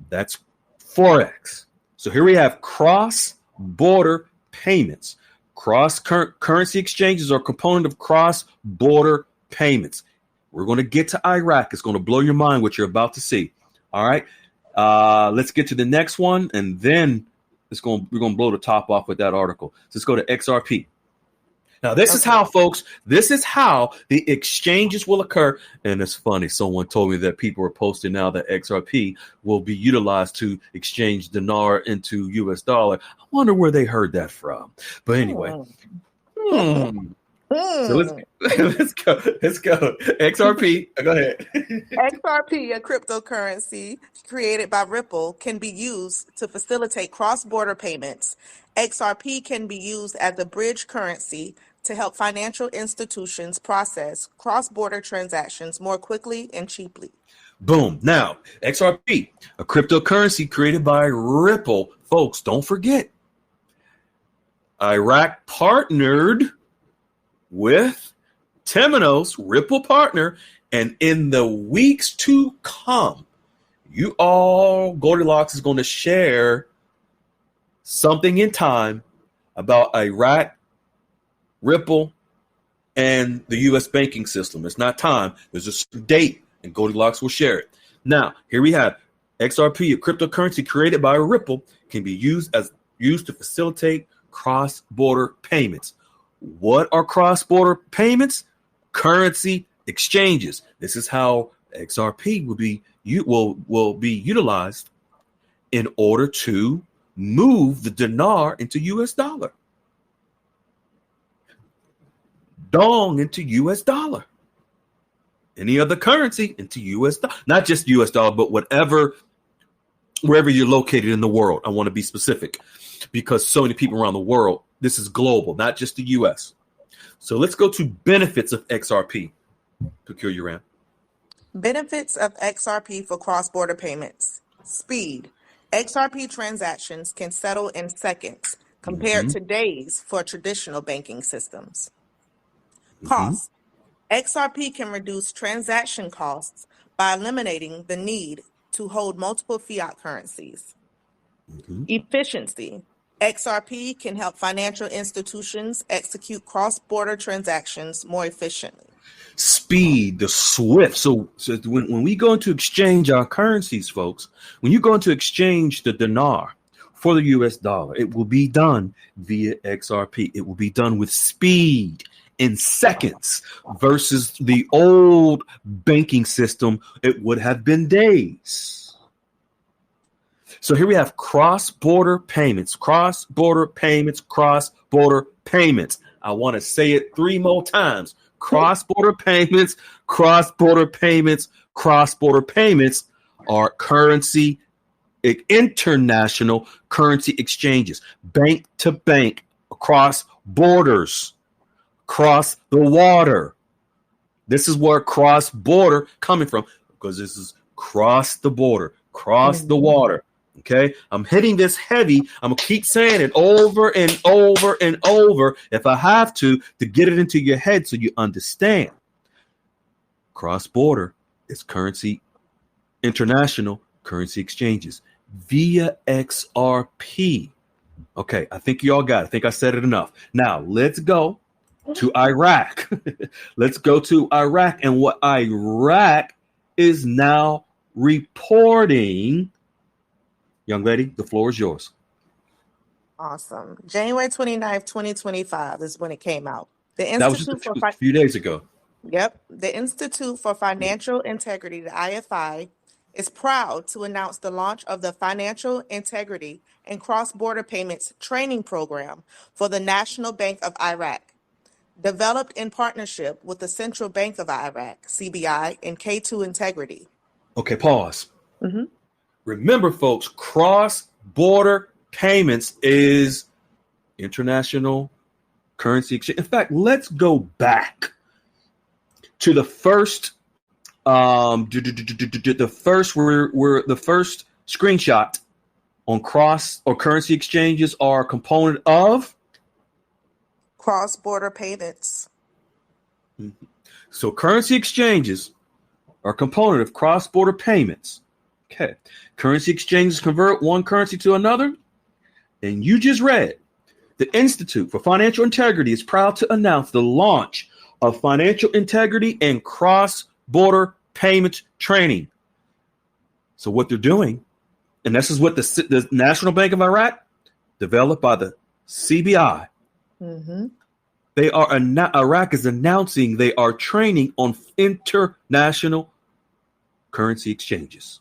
That's Forex. So here we have cross-border payments. Currency exchanges are a component of cross-border payments. We're going to get to Iraq. It's going to blow your mind what you're about to see. All right. Let's get to the next one, and then we're going to blow the top off with that article. So let's go to XRP. Now, this is Okay. how, folks, this is how the exchanges will occur. And it's funny. Someone told me that people are posting now that XRP will be utilized to exchange dinar into US dollar. I wonder where they heard that from. But anyway. Hmm. So let's Hmm. let's go. Let's go. XRP. Go ahead. XRP, a cryptocurrency created by Ripple, can be used to facilitate cross-border payments. XRP can be used as a bridge currency to help financial institutions process cross-border transactions more quickly and cheaply. Boom. Now, XRP, a cryptocurrency created by Ripple. Folks, don't forget, Iraq partnered with Temenos, Ripple partner, and in the weeks to come, you all, Goldilocks is going to share something in time about Iraq, Ripple, and the U.S. banking system. It's not time. There's a certain date, and Goldilocks will share it. Now, here we have XRP, a cryptocurrency created by Ripple, can be used to facilitate cross-border payments. What are cross-border payments? Currency exchanges. This is how XRP will be utilized in order to move the dinar into US dollar. Dong into US dollar. Any other currency into US dollar. Not just US dollar, but wherever you're located in the world. I want to be specific because so many people around the world, this is global, not just the US. So let's go to benefits of XRP. Peculiar Ram. Benefits of XRP for cross-border payments. Speed. XRP transactions can settle in seconds compared to days for traditional banking systems. Cost. XRP can reduce transaction costs by eliminating the need to hold multiple fiat currencies. Efficiency. XRP can help financial institutions execute cross-border transactions more efficiently. Speed, the swift. So when we go into exchange our currencies, folks, when you go into exchange the dinar for the US dollar, it will be done via XRP. It will be done with speed in seconds versus the old banking system. It would have been days. So here we have cross-border payments, cross-border payments, cross-border payments. I want to say it 3 more times. Cross-border payments, cross-border payments, cross-border payments are currency, international currency exchanges, bank to bank, across borders, across the water. This is where cross-border coming from because this is cross the border, cross the water. Okay, I'm hitting this heavy. I'm gonna keep saying it over and over and over if I have to get it into your head so you understand. Cross-border is currency, international currency exchanges via XRP. Okay, I think you all got it. I think I said it enough. Now let's go to Iraq. Let's go to Iraq and what Iraq is now reporting. Young lady, the floor is yours. Awesome. January 29th, 2025 is when it came out. The That was Institute just a few days ago. Yep. The Institute for Financial Integrity, the IFI, is proud to announce the launch of the Financial Integrity and Cross-Border Payments Training Program for the National Bank of Iraq, developed in partnership with the Central Bank of Iraq, CBI, and K2 Integrity. Okay, pause. Remember, folks, cross-border payments is international currency exchange. In fact, let's go back to the first, the first screenshot on cross or currency exchanges are a component of cross-border payments. So currency exchanges are a component of cross-border payments. Okay. Currency exchanges convert one currency to another. And you just read, the Institute for Financial Integrity is proud to announce the launch of financial integrity and cross-border payments training. So what they're doing, and this is what the National Bank of Iraq, developed by the CBI, Iraq is announcing they are training on international currency exchanges.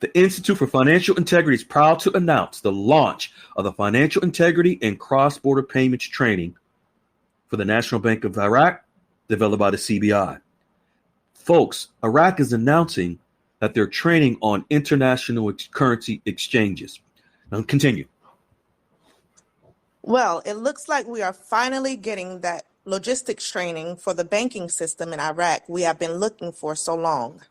The Institute for Financial Integrity is proud to announce the launch of the Financial Integrity and Cross-Border Payments Training for the National Bank of Iraq, developed by the CBI. Folks, Iraq is announcing that they're training on international currency exchanges. Now continue. Well, it looks like we are finally getting that logistics training for the banking system in Iraq we have been looking for so long.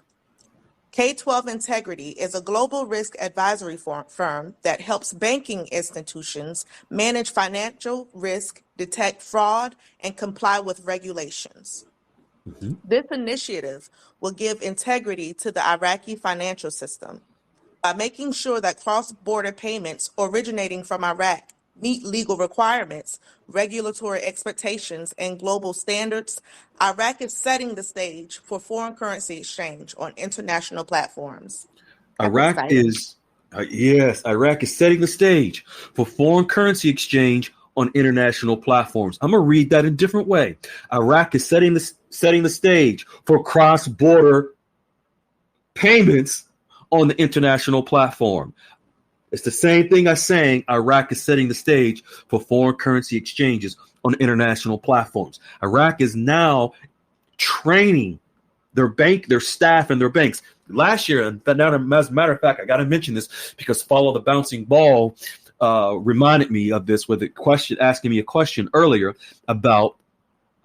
K-12 Integrity is a global risk advisory firm that helps banking institutions manage financial risk, detect fraud, and comply with regulations. Mm-hmm. This initiative will give integrity to the Iraqi financial system by making sure that cross-border payments originating from Iraq meet legal requirements, regulatory expectations, and global standards. Iraq is setting the stage for foreign currency exchange on international platforms. Iraq is setting the stage for foreign currency exchange on international platforms. I'm going to read that in a different way. Iraq is setting the stage for cross-border payments on the international platform. It's the same thing as saying Iraq is setting the stage for foreign currency exchanges on international platforms. Iraq is now training their staff and their banks. Last year, and as a matter of fact, I got to mention this because Follow the Bouncing Ball reminded me of this with asking me a question earlier about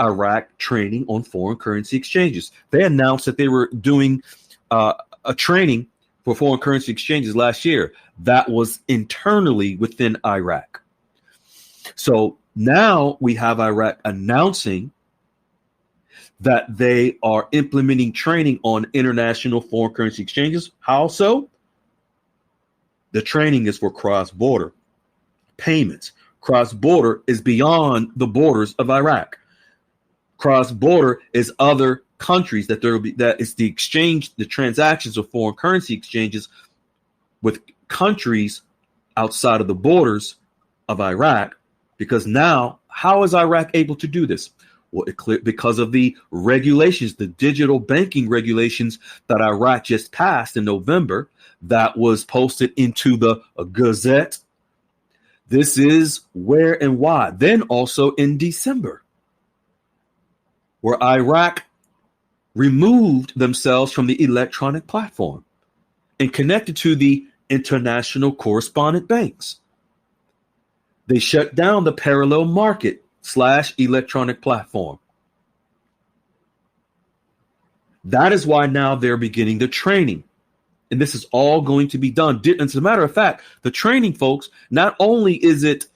Iraq training on foreign currency exchanges. They announced that they were doing a training for foreign currency exchanges last year. That was internally within Iraq. So now we have Iraq announcing that they are implementing training on international foreign currency exchanges. How so? The training is for cross-border payments. Cross-border is beyond the borders of Iraq. Cross-border is other countries that is the exchange, the transactions of foreign currency exchanges with countries outside of the borders of Iraq. Because now, how is Iraq able to do this? Well, because of the regulations, the digital banking regulations that Iraq just passed in November, that was posted into the Gazette. This is where and why. Then also in December, where Iraq removed themselves from the electronic platform and connected to the international correspondent banks. They shut down the parallel market / electronic platform. That is why now they're beginning the training. And this is all going to be done. And as a matter of fact, the training, folks, not only is it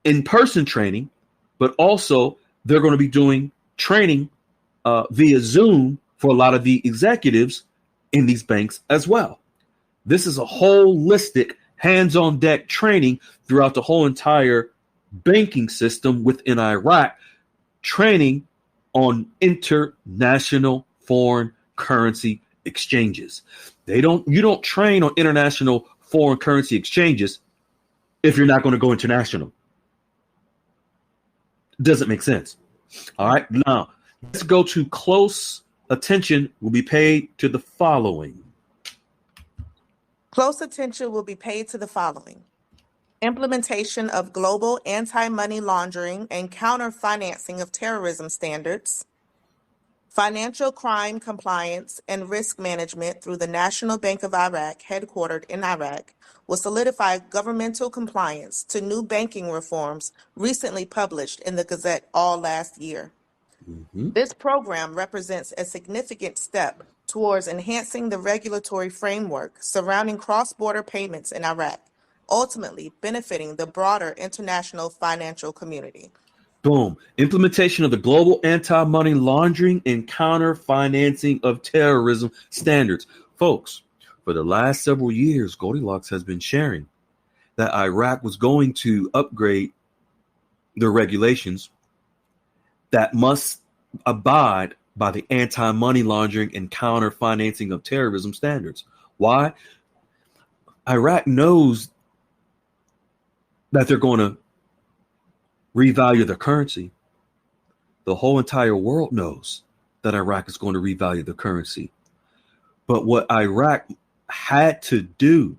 in-person training, but also they're going to be doing training via Zoom for a lot of the executives in these banks as well. This is a holistic, hands-on deck training throughout the whole entire banking system within Iraq, training on international foreign currency exchanges. You don't train on international foreign currency exchanges if you're not going to go international. Doesn't make sense. All right. Now, let's go to close attention will be paid to the following. Close attention will be paid to the following: implementation of global anti-money laundering and counter-financing of terrorism standards, financial crime compliance and risk management through the National Bank of Iraq, headquartered in Iraq, will solidify governmental compliance to new banking reforms recently published in the Gazette all last year. Mm-hmm. This program represents a significant step towards enhancing the regulatory framework surrounding cross-border payments in Iraq, ultimately benefiting the broader international financial community. Boom. Implementation of the global anti-money laundering and counter-financing of terrorism standards. Folks, for the last several years, Goldilocks has been sharing that Iraq was going to upgrade their regulations that must abide by the anti-money laundering and counter-financing of terrorism standards. Why? Iraq knows that they're going to revalue their currency, the whole entire world knows that Iraq is going to revalue the currency. But what Iraq had to do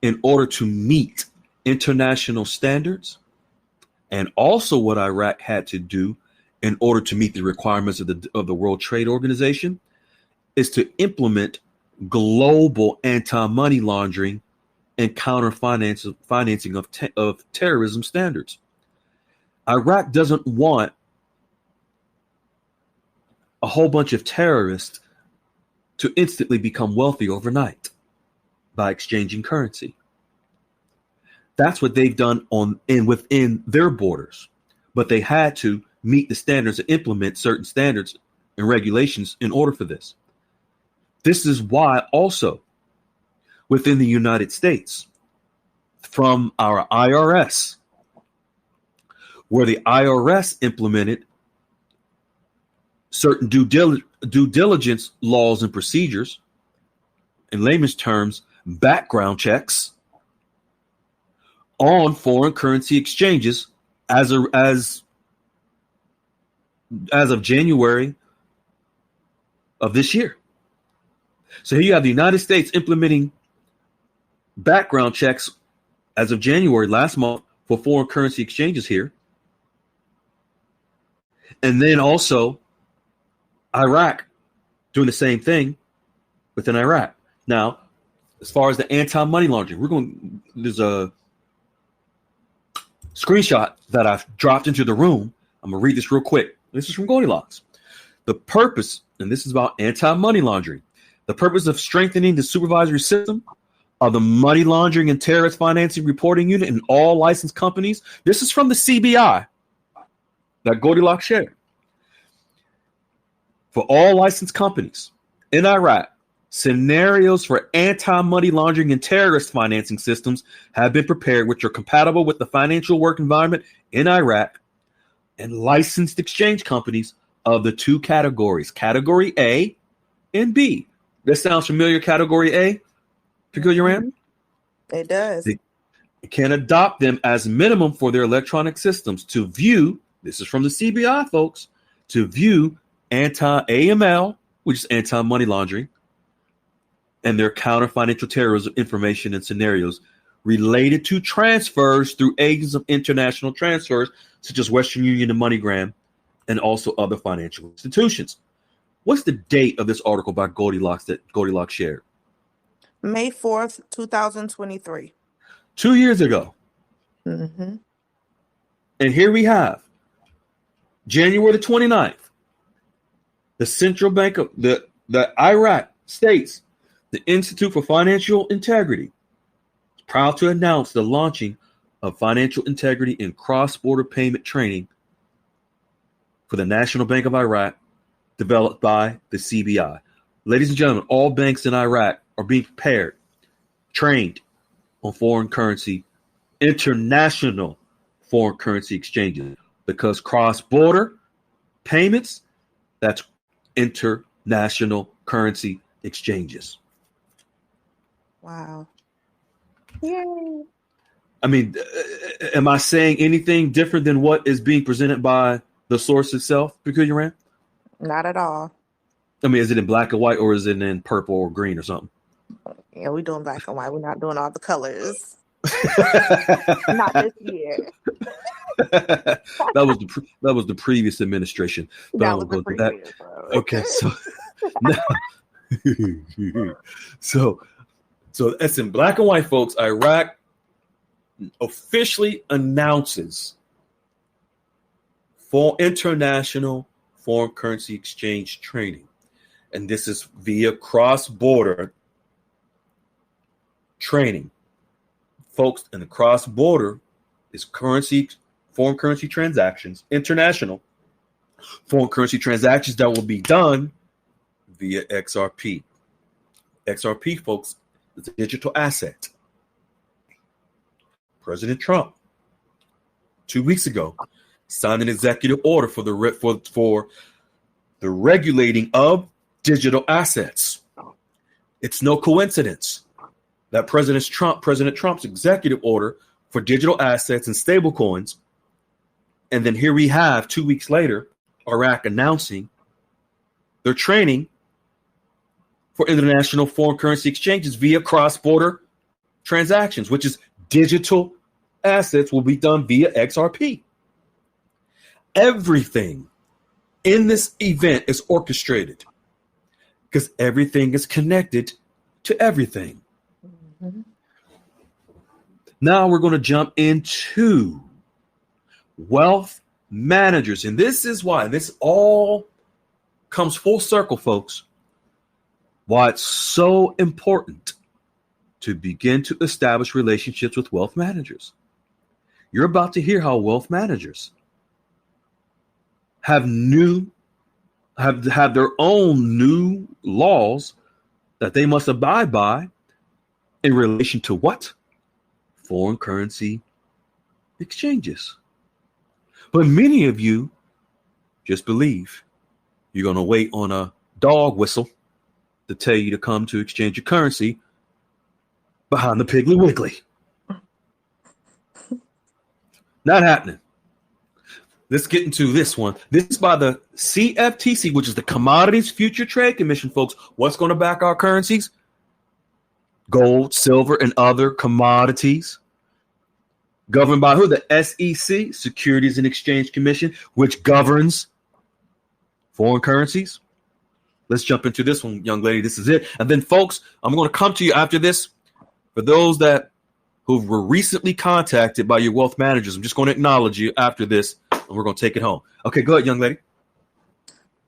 in order to meet international standards, and also what Iraq had to do in order to meet the requirements of the World Trade Organization, is to implement global anti-money laundering and financing of terrorism standards. Iraq doesn't want a whole bunch of terrorists to instantly become wealthy overnight by exchanging currency. That's what they've done within their borders, but they had to meet the standards and implement certain standards and regulations in order for this. This is why also within the United States, from our IRS, where the IRS implemented certain due diligence laws and procedures, in layman's terms, background checks on foreign currency exchanges as of January of this year. So here you have the United States implementing background checks as of January last month for foreign currency exchanges here. And then also Iraq doing the same thing within Iraq. Now, as far as the anti-money laundering, there's a screenshot that I've dropped into the room. I'm going to read this real quick. This is from Goldilocks. The purpose, and this is about anti-money laundering, the purpose of strengthening the supervisory system of the Money Laundering and Terrorist Financing Reporting Unit in all licensed companies. This is from the CBI that Goldilocks shared. For all licensed companies in Iraq, scenarios for anti-money laundering and terrorist financing systems have been prepared, which are compatible with the financial work environment in Iraq and licensed exchange companies of the two categories, Category A and B. This sounds familiar, Category A, Peculiar Ram? It does. They can adopt them as minimum for their electronic systems to view, this is from the CBI, folks, to view anti-AML, which is anti-money laundering, and their counter-financial terrorism information and scenarios related to transfers through agents of international transfers, such as Western Union and MoneyGram, and also other financial institutions. What's the date of this article by Goldilocks that Goldilocks shared? May 4th, 2023. 2 years ago. Mm-hmm. And here we have January the 29th. The Central Bank of the Iraq states the Institute for Financial Integrity is proud to announce the launching of financial integrity and cross-border payment training for the National Bank of Iraq, developed by the CBI. Ladies and gentlemen, all banks in Iraq are being prepared, trained on foreign currency, international foreign currency exchanges, because cross-border payments, that's international currency exchanges. Wow. Yay. I mean, am I saying anything different than what is being presented by the source itself, Peculiar Ram? Not at all. I mean, is it in black and white or is it in purple or green or something? Yeah, we're doing black and white. We're not doing all the colors. Not this year. that was the previous administration. But That I was won't the go to previous that. Okay, so so that's in black and white, folks. Iraq officially announces for international foreign currency exchange training, and this is via cross-border training, folks. And the cross-border is foreign currency transactions, international foreign currency transactions that will be done via XRP. XRP, folks, is a digital asset. President Trump, 2 weeks ago, signed an executive order for the regulating of digital assets. It's no coincidence that President Trump's executive order for digital assets and stablecoins And then here we have 2 weeks later, Iraq announcing their training for international foreign currency exchanges via cross-border transactions, which is digital assets will be done via XRP. Everything in this event is orchestrated because everything is connected to everything. Mhm. Now we're going to jump into wealth managers. And this is why this all comes full circle, folks. Why it's so important to begin to establish relationships with wealth managers. You're about to hear how wealth managers have their own new laws that they must abide by in relation to what? Foreign currency exchanges. But many of you just believe you're going to wait on a dog whistle to tell you to come to exchange your currency behind the Piggly Wiggly. Not happening. Let's get into this one. This is by the CFTC, which is the Commodities Future Trade Commission, folks. What's going to back our currencies? Gold, silver, and other commodities. Governed by who? The SEC, Securities and Exchange Commission, which governs foreign currencies. Let's jump into this one, young lady. This is it. And then, folks, I'm going to come to you after this. For those that who were recently contacted by your wealth managers, I'm just going to acknowledge you after this, and we're going to take it home. Okay, go ahead, young lady.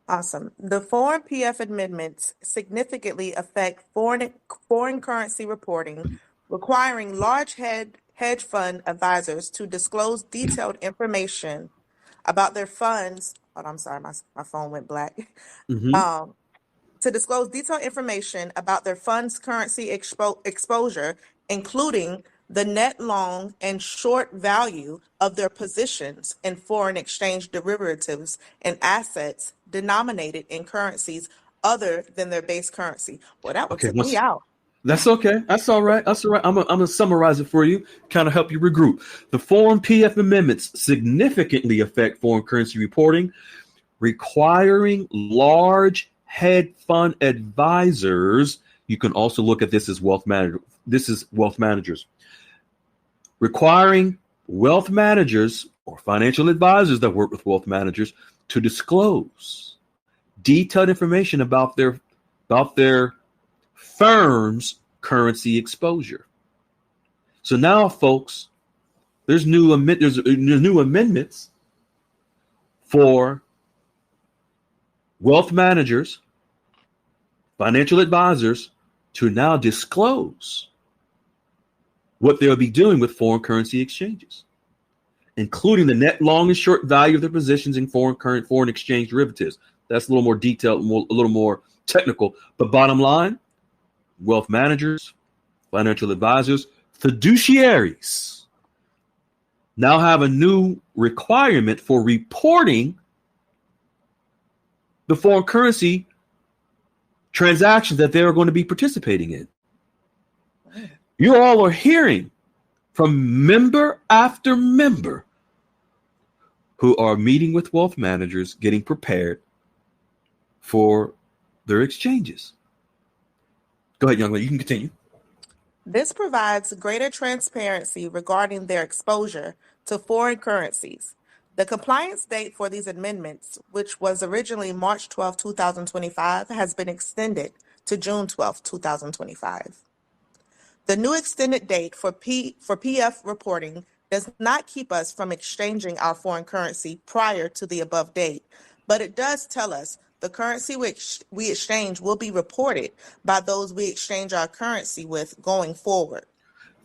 Awesome. The foreign PF amendments significantly affect foreign currency reporting, requiring large hedge fund advisors to disclose detailed information about their funds. Oh, I'm sorry, my phone went black. Mm-hmm. To disclose detailed information about their funds' currency exposure, including the net long and short value of their positions in foreign exchange derivatives and assets denominated in currencies other than their base currency. Well, that one Okay, took me out. that's okay. That's all right. That's all right. I'm going to summarize it for you, kind of help you regroup. The foreign PF amendments significantly affect foreign currency reporting, requiring large hedge fund advisors. You can also look at this as wealth manager. This is wealth managers. Requiring wealth managers or financial advisors that work with wealth managers to disclose detailed information about their firm's currency exposure. So now, folks, there's new amendments for wealth managers, financial advisors to now disclose what they'll be doing with foreign currency exchanges, including the net long and short value of their positions in foreign exchange derivatives. That's a little more detailed, a little more technical. But bottom line, wealth managers, financial advisors, fiduciaries now have a new requirement for reporting the foreign currency transactions that they are going to be participating in. You all are hearing from member after member who are meeting with wealth managers, getting prepared for their exchanges. Go ahead, young lady. You can continue. This provides greater transparency regarding their exposure to foreign currencies. The compliance date for these amendments, which was originally March 12, 2025, has been extended to June 12, 2025. The new extended date for PF reporting does not keep us from exchanging our foreign currency prior to the above date, but it does tell us the currency which we exchange will be reported by those we exchange our currency with going forward.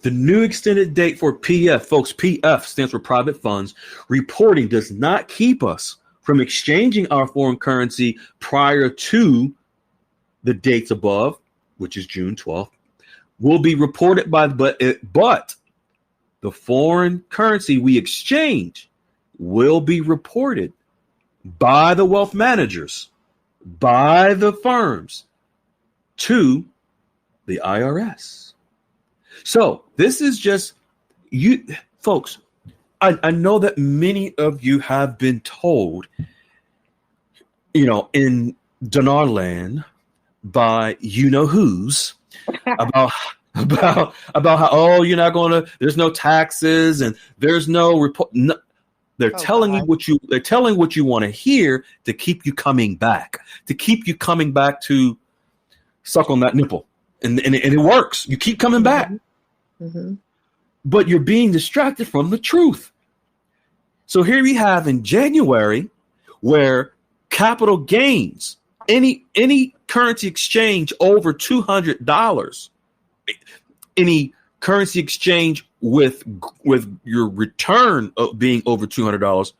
The new extended date for PF, folks, PF stands for private funds. Reporting does not keep us from exchanging our foreign currency prior to the dates above, which is June 12th. Will be reported by, but the foreign currency we exchange will be reported by the wealth managers, by the firms, to the IRS. So this is just, you folks, I know that many of you have been told, in dinar land by who's about about how, you're not going to, there's no taxes and there's no report. No, they're telling you what you want to hear to keep you coming back, to suck on that nipple, and it works. You keep coming back, but you're being distracted from the truth. So here we have in January, where capital gains, any currency exchange over $200, any currency exchange with your return of being over $200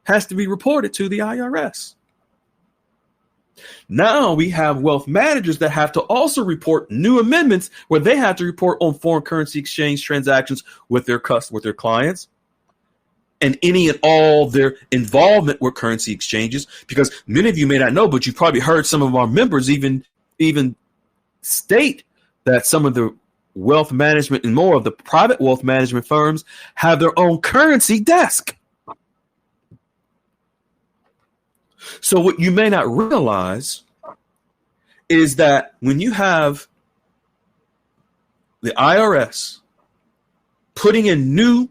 has to be reported to the IRS. Now we have wealth managers that have to also report new amendments where they have to report on foreign currency exchange transactions with their clients, and any and all their involvement with currency exchanges, because many of you may not know, but you've probably heard some of our members even state that some of the wealth management and more of the private wealth management firms have their own currency desk. So what you may not realize is that when you have the IRS putting in new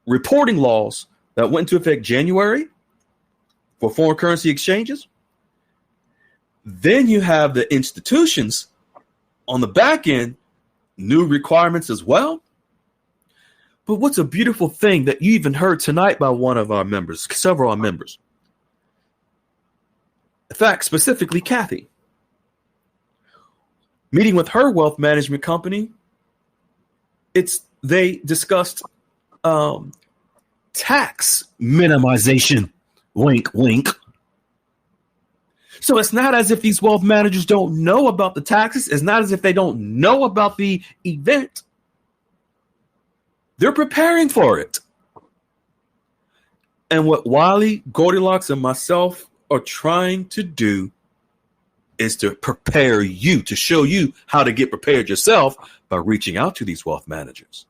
reporting laws that went into effect January for foreign currency exchanges, then you have the institutions on the back end, new requirements as well. But what's a beautiful thing that you even heard tonight by one of our members, several of our members, in fact, specifically Kathy, meeting with her wealth management company, they discussed tax minimization. Wink, wink. So it's not as if these wealth managers don't know about the taxes. It's not as if they don't know about the event. They're preparing for it. And what Wiley, Goldilocks, and myself are trying to do is to prepare you, to show you how to get prepared yourself by reaching out to these wealth managers.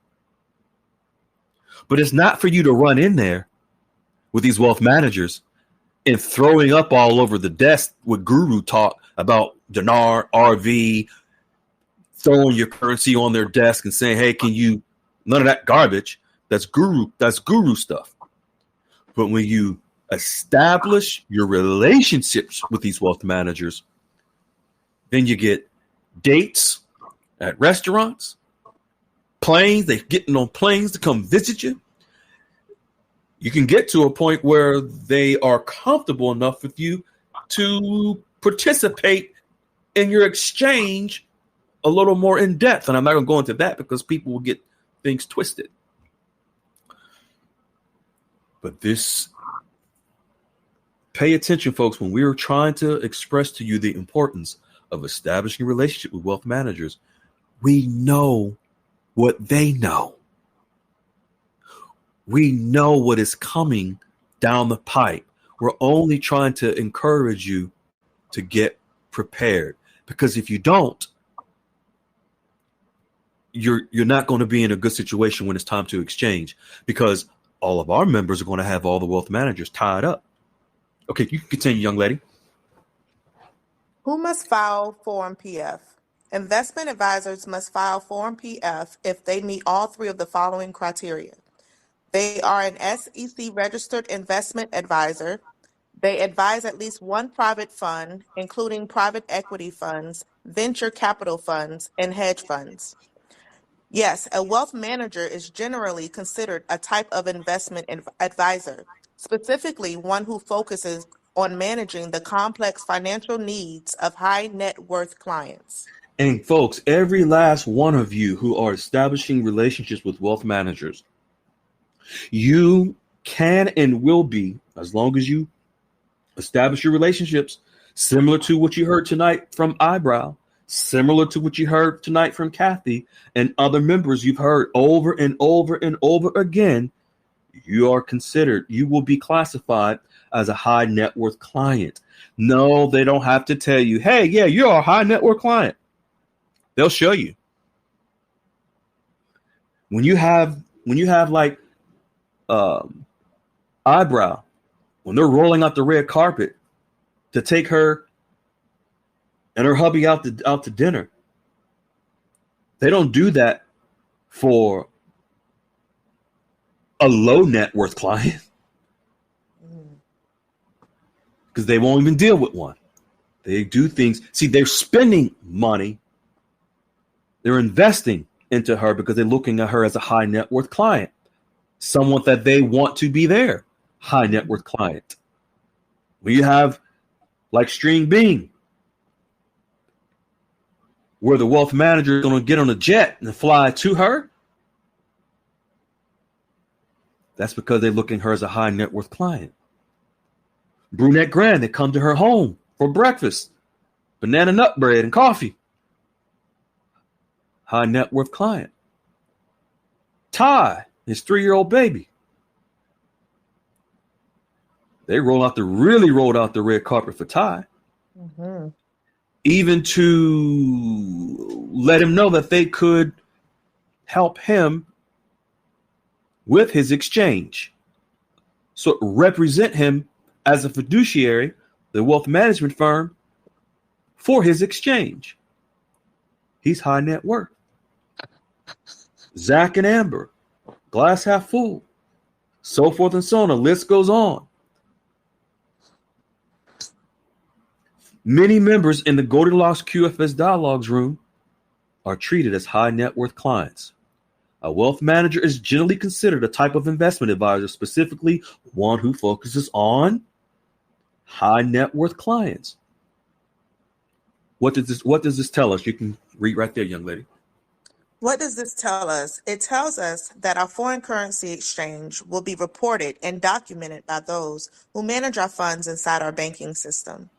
But it's not for you to run in there with these wealth managers and throwing up all over the desk with guru talk about dinar, RV, throwing your currency on their desk and saying, hey, can you, none of that garbage. That's guru stuff. But when you establish your relationships with these wealth managers, then you get dates at restaurants, planes, they're getting on planes to come visit you. You can get to a point where they are comfortable enough with you to participate in your exchange a little more in depth. And I'm not going to go into that because people will get things twisted. But pay attention, folks, when we are trying to express to you the importance of establishing a relationship with wealth managers, we know what they know. We know what is coming down the pipe. We're only trying to encourage you to get prepared, because if you don't, you're not going to be in a good situation when it's time to exchange, because all of our members are going to have all the wealth managers tied up. Okay, you can continue, young lady. Who must file Form PF? Investment advisors must file Form PF if they meet all three of the following criteria. They are an SEC registered investment advisor. They advise at least one private fund, including private equity funds, venture capital funds, and hedge funds. Yes, a wealth manager is generally considered a type of investment advisor, specifically one who focuses on managing the complex financial needs of high net worth clients. And folks, every last one of you who are establishing relationships with wealth managers, you can and will be, as long as you establish your relationships, similar to what you heard tonight from Eyebrow, similar to what you heard tonight from Kathy and other members you've heard over and over and over again, you will be classified as a high net worth client. No, they don't have to tell you, hey, yeah, you're a high net worth client. They'll show you. When you have like eyebrow when they're rolling out the red carpet to take her and her hubby out to dinner. They don't do that for a low net worth client because they won't even deal with one. They do things. See, they're spending money. They're investing into her because they're looking at her as a high net worth client, someone that they want to be their high net worth client. When you have like String Bean, where the wealth manager is going to get on a jet and fly to her, that's because they're looking at her as a high net worth client. Brunette Grand, they come to her home for breakfast, banana nut bread and coffee. High net worth client. Ty, his 3-year-old baby. They rolled out the red carpet for Ty. Mm-hmm. Even to let him know that they could help him with his exchange. So represent him as a fiduciary, the wealth management firm, for his exchange. He's high net worth. Zach and Amber, glass half full, so forth and so on. The list goes on. Many members in the Goldilocks QFS Dialogues room are treated as high net worth clients. A wealth manager is generally considered a type of investment advisor, specifically one who focuses on high net worth clients. What does this tell us? You can read right there, young lady. What does this tell us? It tells us that our foreign currency exchange will be reported and documented by those who manage our funds inside our banking system.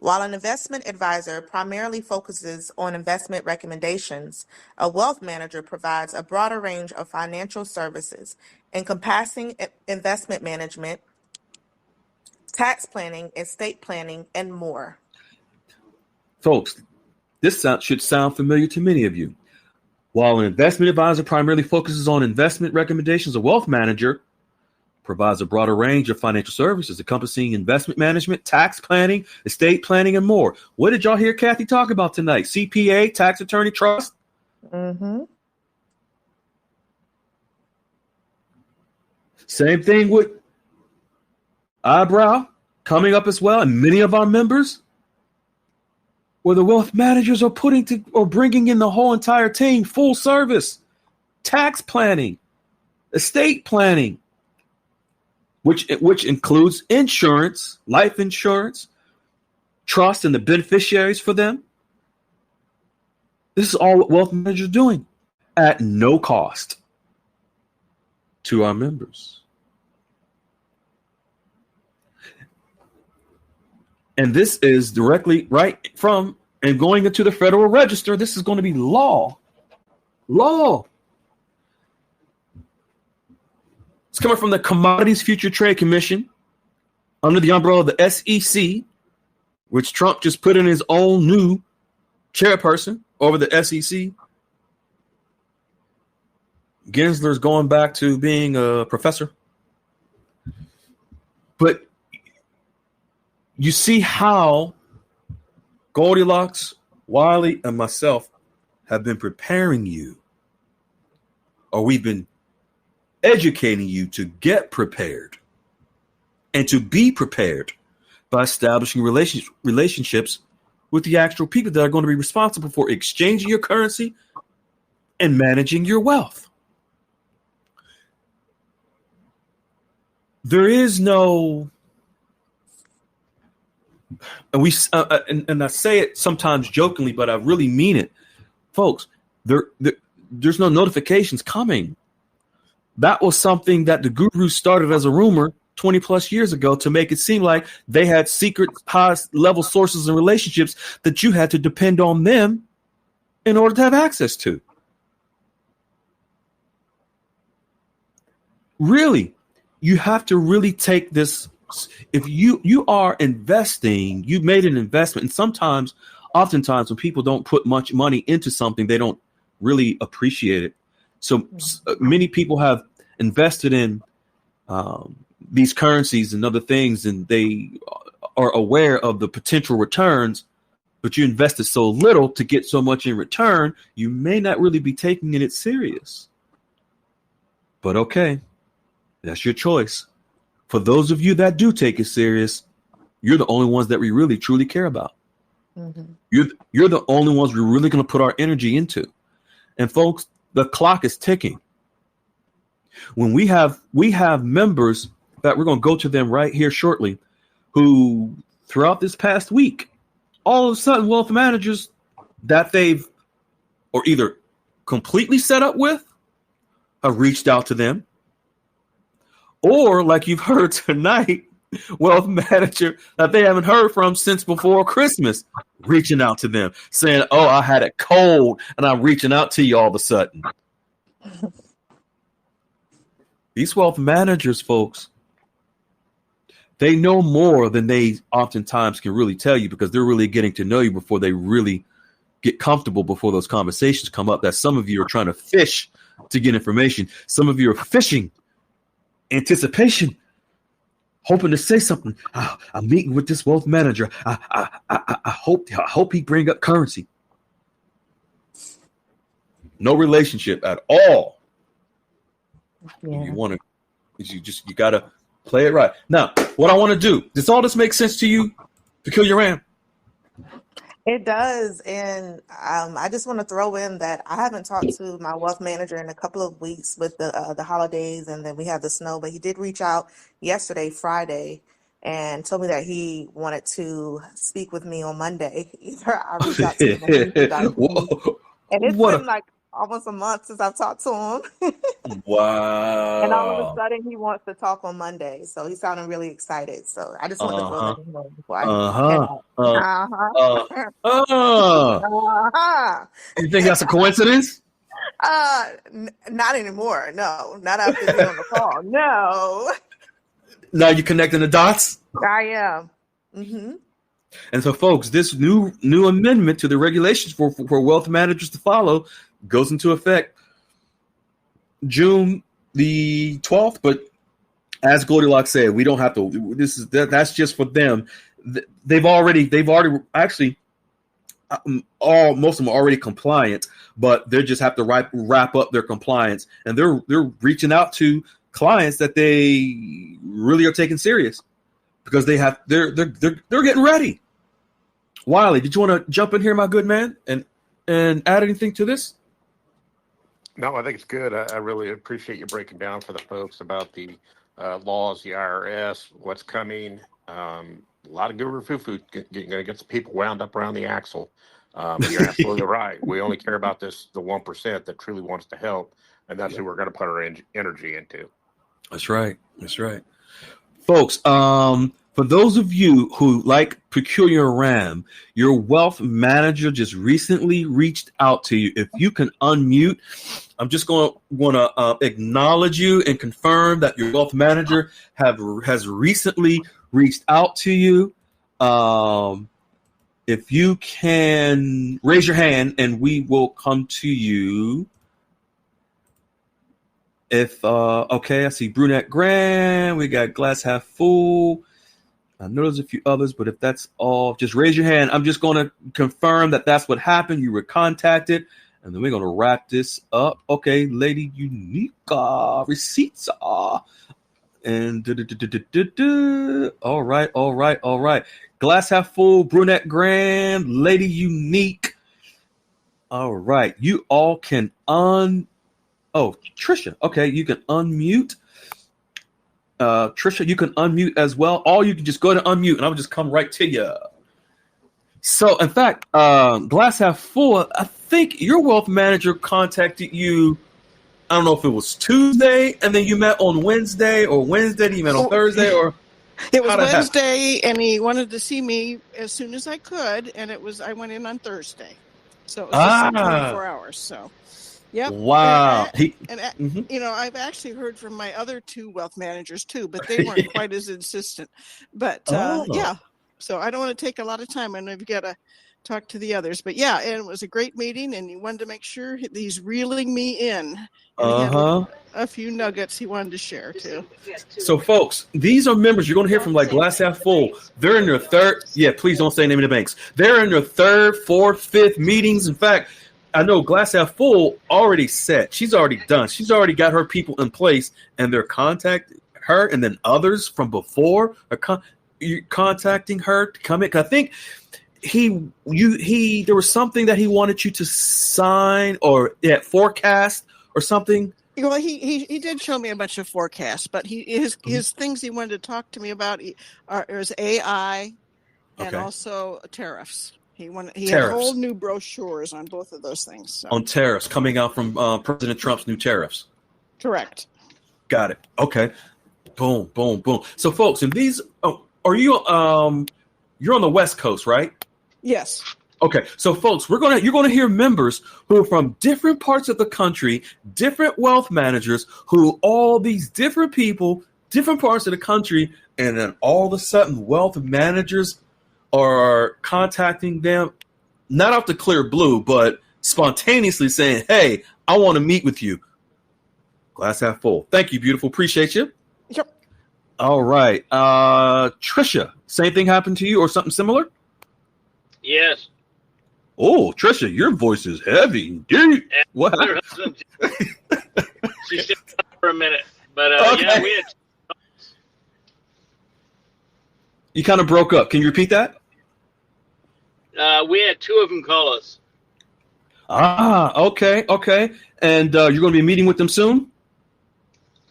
While an investment advisor primarily focuses on investment recommendations, a wealth manager provides a broader range of financial services encompassing investment management, tax planning, estate planning, and more. Folks, this should sound familiar to many of you. While an investment advisor primarily focuses on investment recommendations, a wealth manager provides a broader range of financial services encompassing investment management, tax planning, estate planning, and more. What did y'all hear Kathy talk about tonight? CPA, tax attorney, trust? Mm-hmm. Same thing with eyebrow coming up as well, and many of our members, where the wealth managers are bringing in the whole entire team, full service, tax planning, estate planning, which includes insurance, life insurance, trust, and the beneficiaries for them. This is all what wealth managers are doing at no cost to our members. And this is directly right from and going into the Federal Register. This is going to be law. Law. It's coming from the Commodities Future Trade Commission under the umbrella of the SEC, which Trump just put in his own new chairperson over the SEC. Gensler's going back to being a professor. But you see how Goldilocks, Wiley, and myself have been preparing you, or we've been educating you to get prepared and to be prepared by establishing relationships with the actual people that are going to be responsible for exchanging your currency and managing your wealth. There is no, and I say it sometimes jokingly, but I really mean it, folks. There's no notifications coming. That was something that the guru started as a rumor 20 plus years ago to make it seem like they had secret high level sources and relationships that you had to depend on them in order to have access to. Really, you have to really take this. If you are investing, you've made an investment. And oftentimes when people don't put much money into something, they don't really appreciate it. So many people have invested in these currencies and other things, and they are aware of the potential returns, but you invested so little to get so much in return, you may not really be taking it serious. But okay, that's your choice. For those of you that do take it serious, you're the only ones that we really truly care about. Mm-hmm. You're the only ones we're really going to put our energy into. And folks, the clock is ticking. When we have members that we're going to go to them right here shortly, who throughout this past week, all of a sudden wealth managers that they've or either completely set up with have reached out to them, or like you've heard tonight, wealth manager that they haven't heard from since before Christmas reaching out to them saying, oh, I had a cold and I'm reaching out to you all of a sudden. These wealth managers, folks, they know more than they oftentimes can really tell you, because they're really getting to know you before they really get comfortable, before those conversations come up that some of you are trying to fish to get information. Some of you are fishing anticipation, hoping to say something. I'm meeting with this wealth manager. I hope he bring up currency. No relationship at all. Yeah. You gotta play it right. Now, what I want to do, does all this make sense to you, Peculiar Ram? It does. And I just want to throw in that I haven't talked to my wealth manager in a couple of weeks with the holidays, and then we had the snow, but he did reach out yesterday, Friday, and told me that he wanted to speak with me on Monday. Either I reach out to him or he reached out to me. And it's been like almost a month since I've talked to him. Wow. And all of a sudden he wants to talk on Monday. So he's sounding really excited. So I just want to throw that in there before I You think that's a coincidence? Not anymore. No, not after being on the call. No. Now you're connecting the dots? I am. Mm-hmm. And so, folks, this new amendment to the regulations for wealth managers to follow goes into effect June the 12th. But as Goldilocks said, we don't have to. That's just for them. They've already actually most of them are already compliant, but they just have to wrap up their compliance, and they're reaching out to clients that they really are taking serious, because they're getting ready. Wiley, did you want to jump in here, my good man, and add anything to this? No, I think it's good. I really appreciate you breaking down for the folks about the laws, the IRS, what's coming. A lot of guru foo-foo going to get some people wound up around the axle. You're absolutely right. We only care about the 1% that truly wants to help, and that's who we're going to put our energy into. That's right. Folks, for those of you who like Peculiar Ram, your wealth manager just recently reached out to you. If you can unmute, I'm just going to acknowledge you and confirm that your wealth manager has recently reached out to you. If you can raise your hand, and we will come to you. Okay, I see Brunette Grand. We got Glass Half Full. I know there's a few others, but if that's all, just raise your hand. I'm just going to confirm that that's what happened. You were contacted, and then we're going to wrap this up. Okay, Lady Unica, receipts are. And all right. Glass Half Full, Brunette Grand, Lady Unique. All right, you all can Oh, Trisha. Okay, you can unmute. Trisha, you can unmute as well. Or you can just go to unmute, and I'll just come right to you. So, in fact, Glass Half Full, I think your wealth manager contacted you. I don't know if it was Tuesday, and then you met on Wednesday, or Wednesday, you met on Thursday, or it was Wednesday, and he wanted to see me as soon as I could, and I went in on Thursday, so it was just 24 hours. So, yep. Wow. You know, I've actually heard from my other two wealth managers too, but they weren't quite as insistent. But yeah, so I don't want to take a lot of time. I know you've got talk to the others. But yeah, and it was a great meeting, and he wanted to make sure he's reeling me in. And he had a few nuggets he wanted to share too. So, folks, these are members you're going to hear from, like Glass Half Full. They're in their third. Yeah, please don't say name of the banks. They're in their third, fourth, fifth meetings. In fact, I know Glass Half Full already set. She's already done. She's already got her people in place, and they're contacting her, and then others from before are contacting her to come in. 'Cause I think there was something that he wanted you to sign or forecast or something. Well, he did show me a bunch of forecasts, but his things he wanted to talk to me about is AI and also tariffs. He had whole new brochures on both of those things. So. On tariffs coming out from President Trump's new tariffs. Correct. Got it. Okay. Boom, boom, boom. So, folks, and these are you? You're on the West Coast, right? Yes. Okay, so folks, you're gonna hear members who are from different parts of the country, different wealth managers, who all these different people, different parts of the country, and then all of a sudden, wealth managers are contacting them, not out the clear blue, but spontaneously saying, "Hey, I want to meet with you." Glass half full. Thank you, beautiful. Appreciate you. Yep. All right, Trisha, same thing happened to you or something similar? Yes. Oh, Trisha, your voice is heavy, dude. What? She stayed up for a minute, but okay. we had. You kind of broke up. Can you repeat that? We had two of them call us. Okay. And you're going to be meeting with them soon?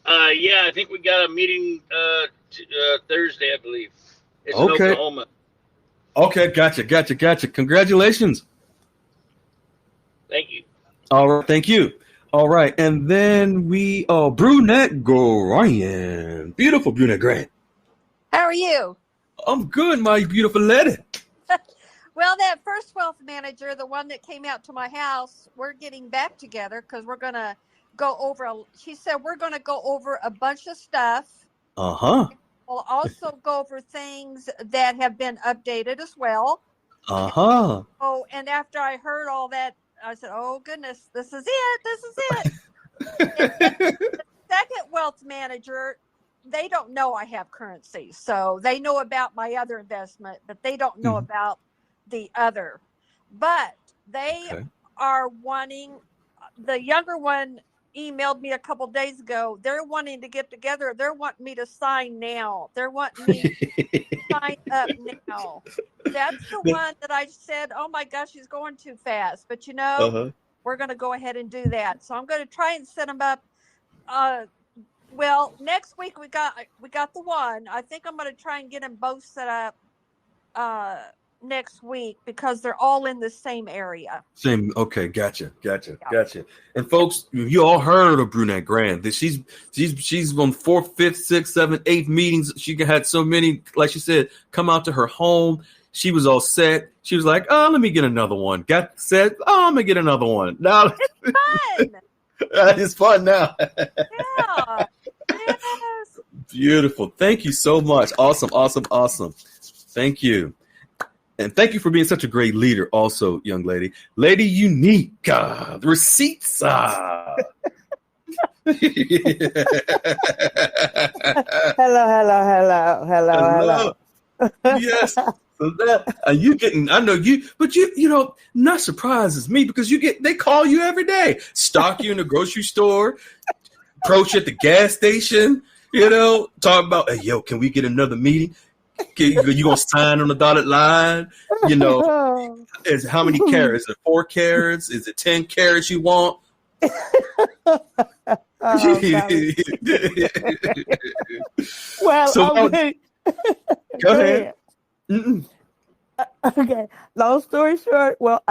Yeah, I think we got a meeting Thursday, I believe. It's in Oklahoma. Okay, gotcha. Congratulations. Thank you. All right, thank you. All right, and then Brunette Grant. Beautiful Brunette Grant. How are you? I'm good, my beautiful lady. Well, that first wealth manager, the one that came out to my house, we're getting back together because we're going to go over. She said we're going to go over a bunch of stuff. Uh-huh. We'll also go over things that have been updated as well. Uh-huh. Oh, and after I heard all that, I said, oh, goodness, this is it. The second wealth manager, they don't know I have currency. So they know about my other investment, but they don't know about the other. But they are wanting, the younger one emailed me a couple days ago. They're wanting to get together. They're wanting me to sign now. They're wanting me to sign up now. That's the one that I said, oh my gosh, he's going too fast. But we're going to go ahead and do that. So I'm going to try and set them up. Well, next week we got the one. I think I'm going to try and get them both set up next week because they're all in the same area. Same. Okay. Gotcha. And folks, you all heard of Brunette Grant. She's on 4th, 5th, 6th, 7th, 8th meetings. She had so many, like she said, come out to her home. She was all set. She was like, oh, let me get another one. Got set. Oh, I'm going to get another one. Now it's fun. It's fun now. Yeah. Yes. Beautiful. Thank you so much. Awesome. Thank you. And thank you for being such a great leader also, young lady. Lady Unique. The receipts. Hello. Yes. So that you getting, I know you, but you not surprises me because they call you every day, stalk you in the grocery store, approach you at the gas station, talk about, hey, yo, can we get another meeting? You gonna sign on the dotted line? Is how many carats? Is it 4 carats? Is it 10 carats you want? Well, so, go ahead. Okay. Long story short, well,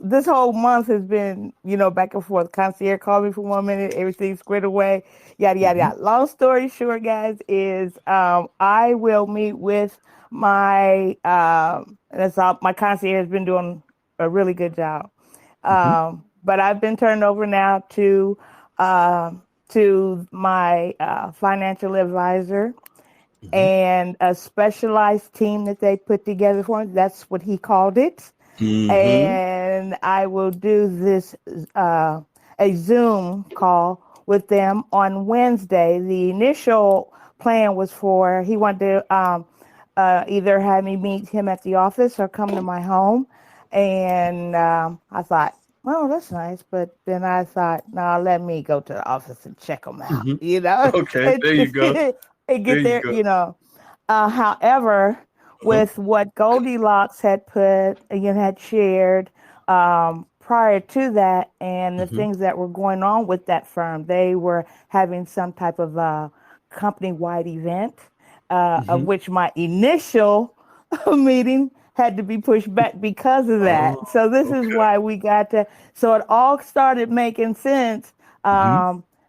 this whole month has been, back and forth. Concierge called me for 1 minute, everything squared away, yada, yada, yada. Long story short, guys, is I will meet with my, my concierge has been doing a really good job. But I've been turned over now to my financial advisor. And a specialized team that they put together for him. That's what he called it. and I will do this a Zoom call with them on Wednesday. The initial plan was for he wanted to either have me meet him at the office or come to my home, and I thought, well, that's nice, but then I thought, no, let me go to the office and check them out. Okay, there you go. And There get you there, go. However, with what Goldilocks had had shared prior to that, and the things that were going on with that firm, they were having some type of company-wide event, of which my initial meeting had to be pushed back because of that. Oh, So this is okay. why we got to. So it all started making sense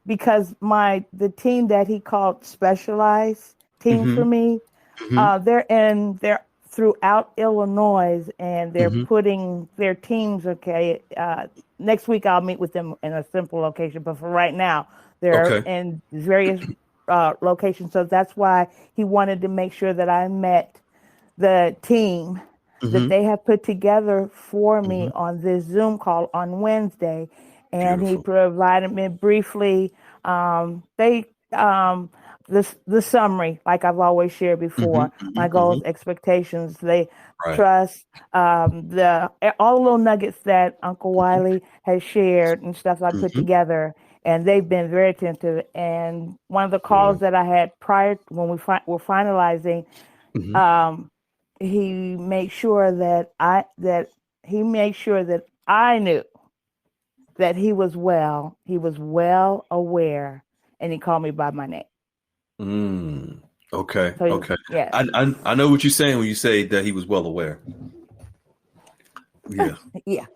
because the team that he called specialized team for me, they're throughout Illinois, and they're putting their teams. Okay, next week I'll meet with them in a simple location, but for right now they're Okay. in various locations. So that's why he wanted to make sure that I met the team that they have put together for me on this Zoom call on Wednesday, and he Beautiful. provided me briefly the summary, like I've always shared before, my goals, expectations, they Right. trust, the all the little nuggets that Uncle Wiley has shared and stuff I put together, and they've been very attentive. And one of the calls that I had prior when we were finalizing, he made sure that I knew that he was well aware, and he called me by my name. Okay. So Okay. yes. I know what you're saying when you say that he was well aware. Yeah. Yeah.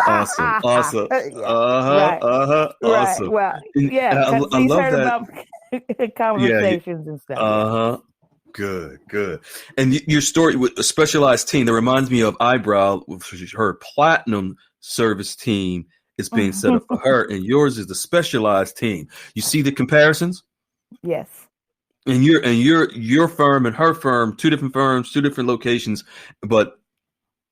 Awesome. Awesome. Yeah. Right. Right. Awesome. Well, And yeah, because I he's love heard that. about Yeah. conversations and stuff. Yeah. Good. Good. And your story with a specialized team that reminds me of Eyebrow, her platinum service team is being set up for her, and yours is the specialized team. You see the comparisons? Yes. And your firm and her firm, two different firms, two different locations, but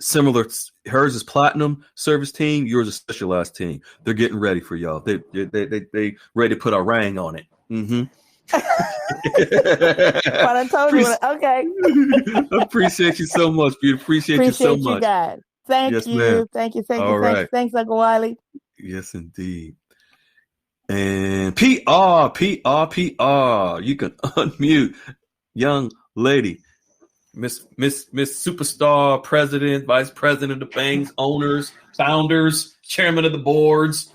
similar. Hers is platinum service team. Yours is specialized team. They're getting ready for y'all. They ready to put a ring on it. But I told you, okay. Appreciate you so much, beauty. Appreciate you so much. Guys. Thank Yes, you. ma'am. Thank you. All right. Thanks, Uncle Wiley. Yes, indeed. And PR. You can unmute, young lady. Miss Superstar, President, Vice President of the banks, owners, founders, Chairman of the boards.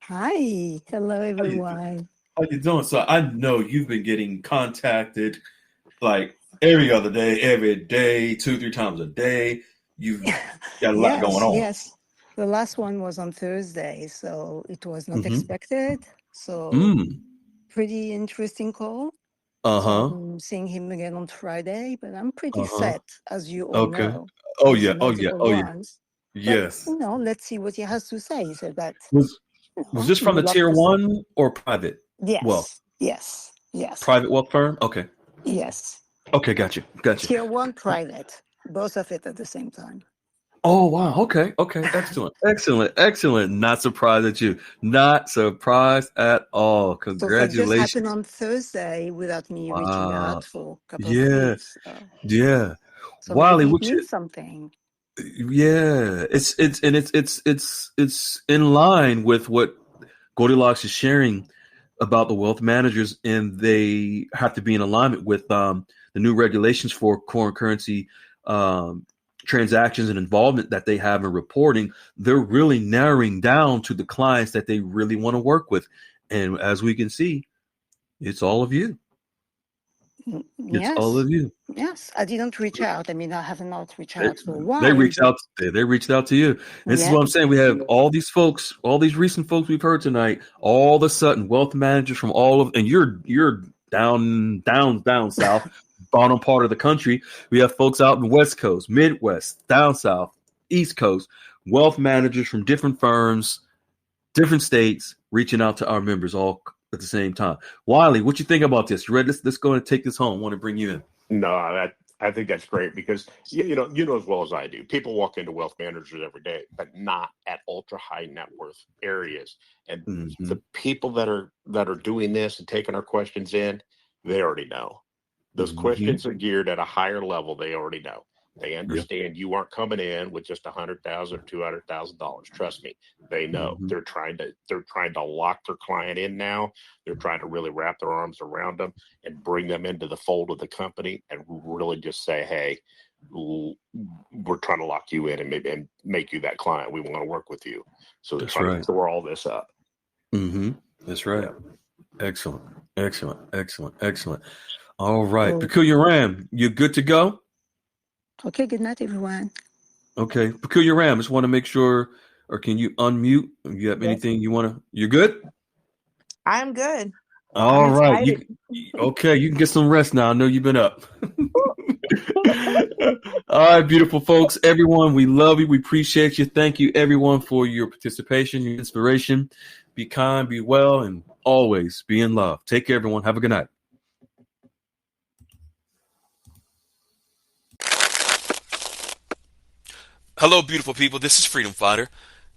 Hi, hello everyone. How you doing? So I know you've been getting contacted like every other day, every day, 2-3 times a day. You've got a lot going on. Yes. The last one was on Thursday, so it was not expected. So pretty interesting call. So I'm seeing him again on Friday, but I'm pretty set, as you all know. Oh yeah. Yes. But, let's see what he has to say. He said that Was this from the tier 1 or private? Yes. Well, yes. Private wealth firm? Okay. Yes. Okay, gotcha. Tier 1 private, both of it at the same time. Oh wow. Okay. Excellent. Not surprised at you. Not surprised at all. Congratulations. So that just happened on Thursday without me reaching out for a couple of weeks. Yeah. So Wiley, maybe it means something. Yeah, it's in line with what Goldilocks is sharing about the wealth managers, and they have to be in alignment with the new regulations for foreign currency transactions and involvement that they have in reporting. They're really narrowing down to the clients that they really want to work with, and as we can see, it's all of you. It's all of you. Yes, I didn't reach out. I mean, I have not reached out for a while. They reached out to you. And this is what I'm saying. We have all these folks, all these recent folks we've heard tonight. All of a sudden, wealth managers from all of, and you're down south, bottom part of the country. We have folks out in the West Coast, Midwest, down south, East Coast, wealth managers from different firms, different states, reaching out to our members all at the same time. Wiley, what you think about this? You ready? Let's go and take this home. I want to bring you in. No, I think that's great because you know as well as I do. People walk into wealth managers every day, but not at ultra high net worth areas. And Mm-hmm. the people that are doing this and taking our questions in, they already know. Those Mm-hmm. questions are geared at a higher level. They already know. They Yep. understand you aren't coming in with just $100,000 or $200,000. Trust me, they know. Mm-hmm. They're trying to lock their client in now. They're trying to really wrap their arms around them and bring them into the fold of the company and really just say, hey, we're trying to lock you in and make you that client. We want to work with you. So they're That's trying right. to store all this up. Mm-hmm. That's right. Yeah. Excellent. Excellent. Excellent. Excellent. All right. So, Peculiar Ram, you good to go? okay, good night, everyone. Okay. Peculiar Ram, just want to make sure, or can you unmute? If you have Yes, anything you want to, you're good? I'm good. I'm All right. excited. Okay, you can get some rest now. I know you've been up. All right, beautiful folks. Everyone, we love you. We appreciate you. Thank you, everyone, for your participation, your inspiration. Be kind, be well, and always be in love. Take care, everyone. Have a good night. Hello, beautiful people. This is Freedom Fighter.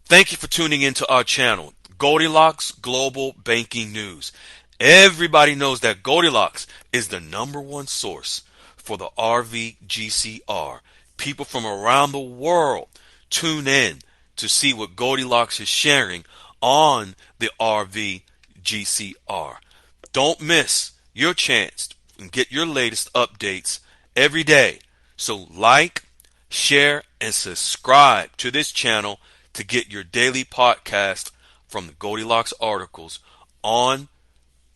Thank you for tuning into our channel, Goldilocks Global Banking News. Everybody knows that Goldilocks is the #1 source for the RVGCR. People from around the world tune in to see what Goldilocks is sharing on the RVGCR. Don't miss your chance and get your latest updates every day. So like, share, and subscribe to this channel to get your daily podcast from the Goldilocks articles on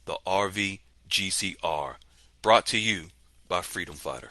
the RVGCR. Brought to you by Freedom Fighter.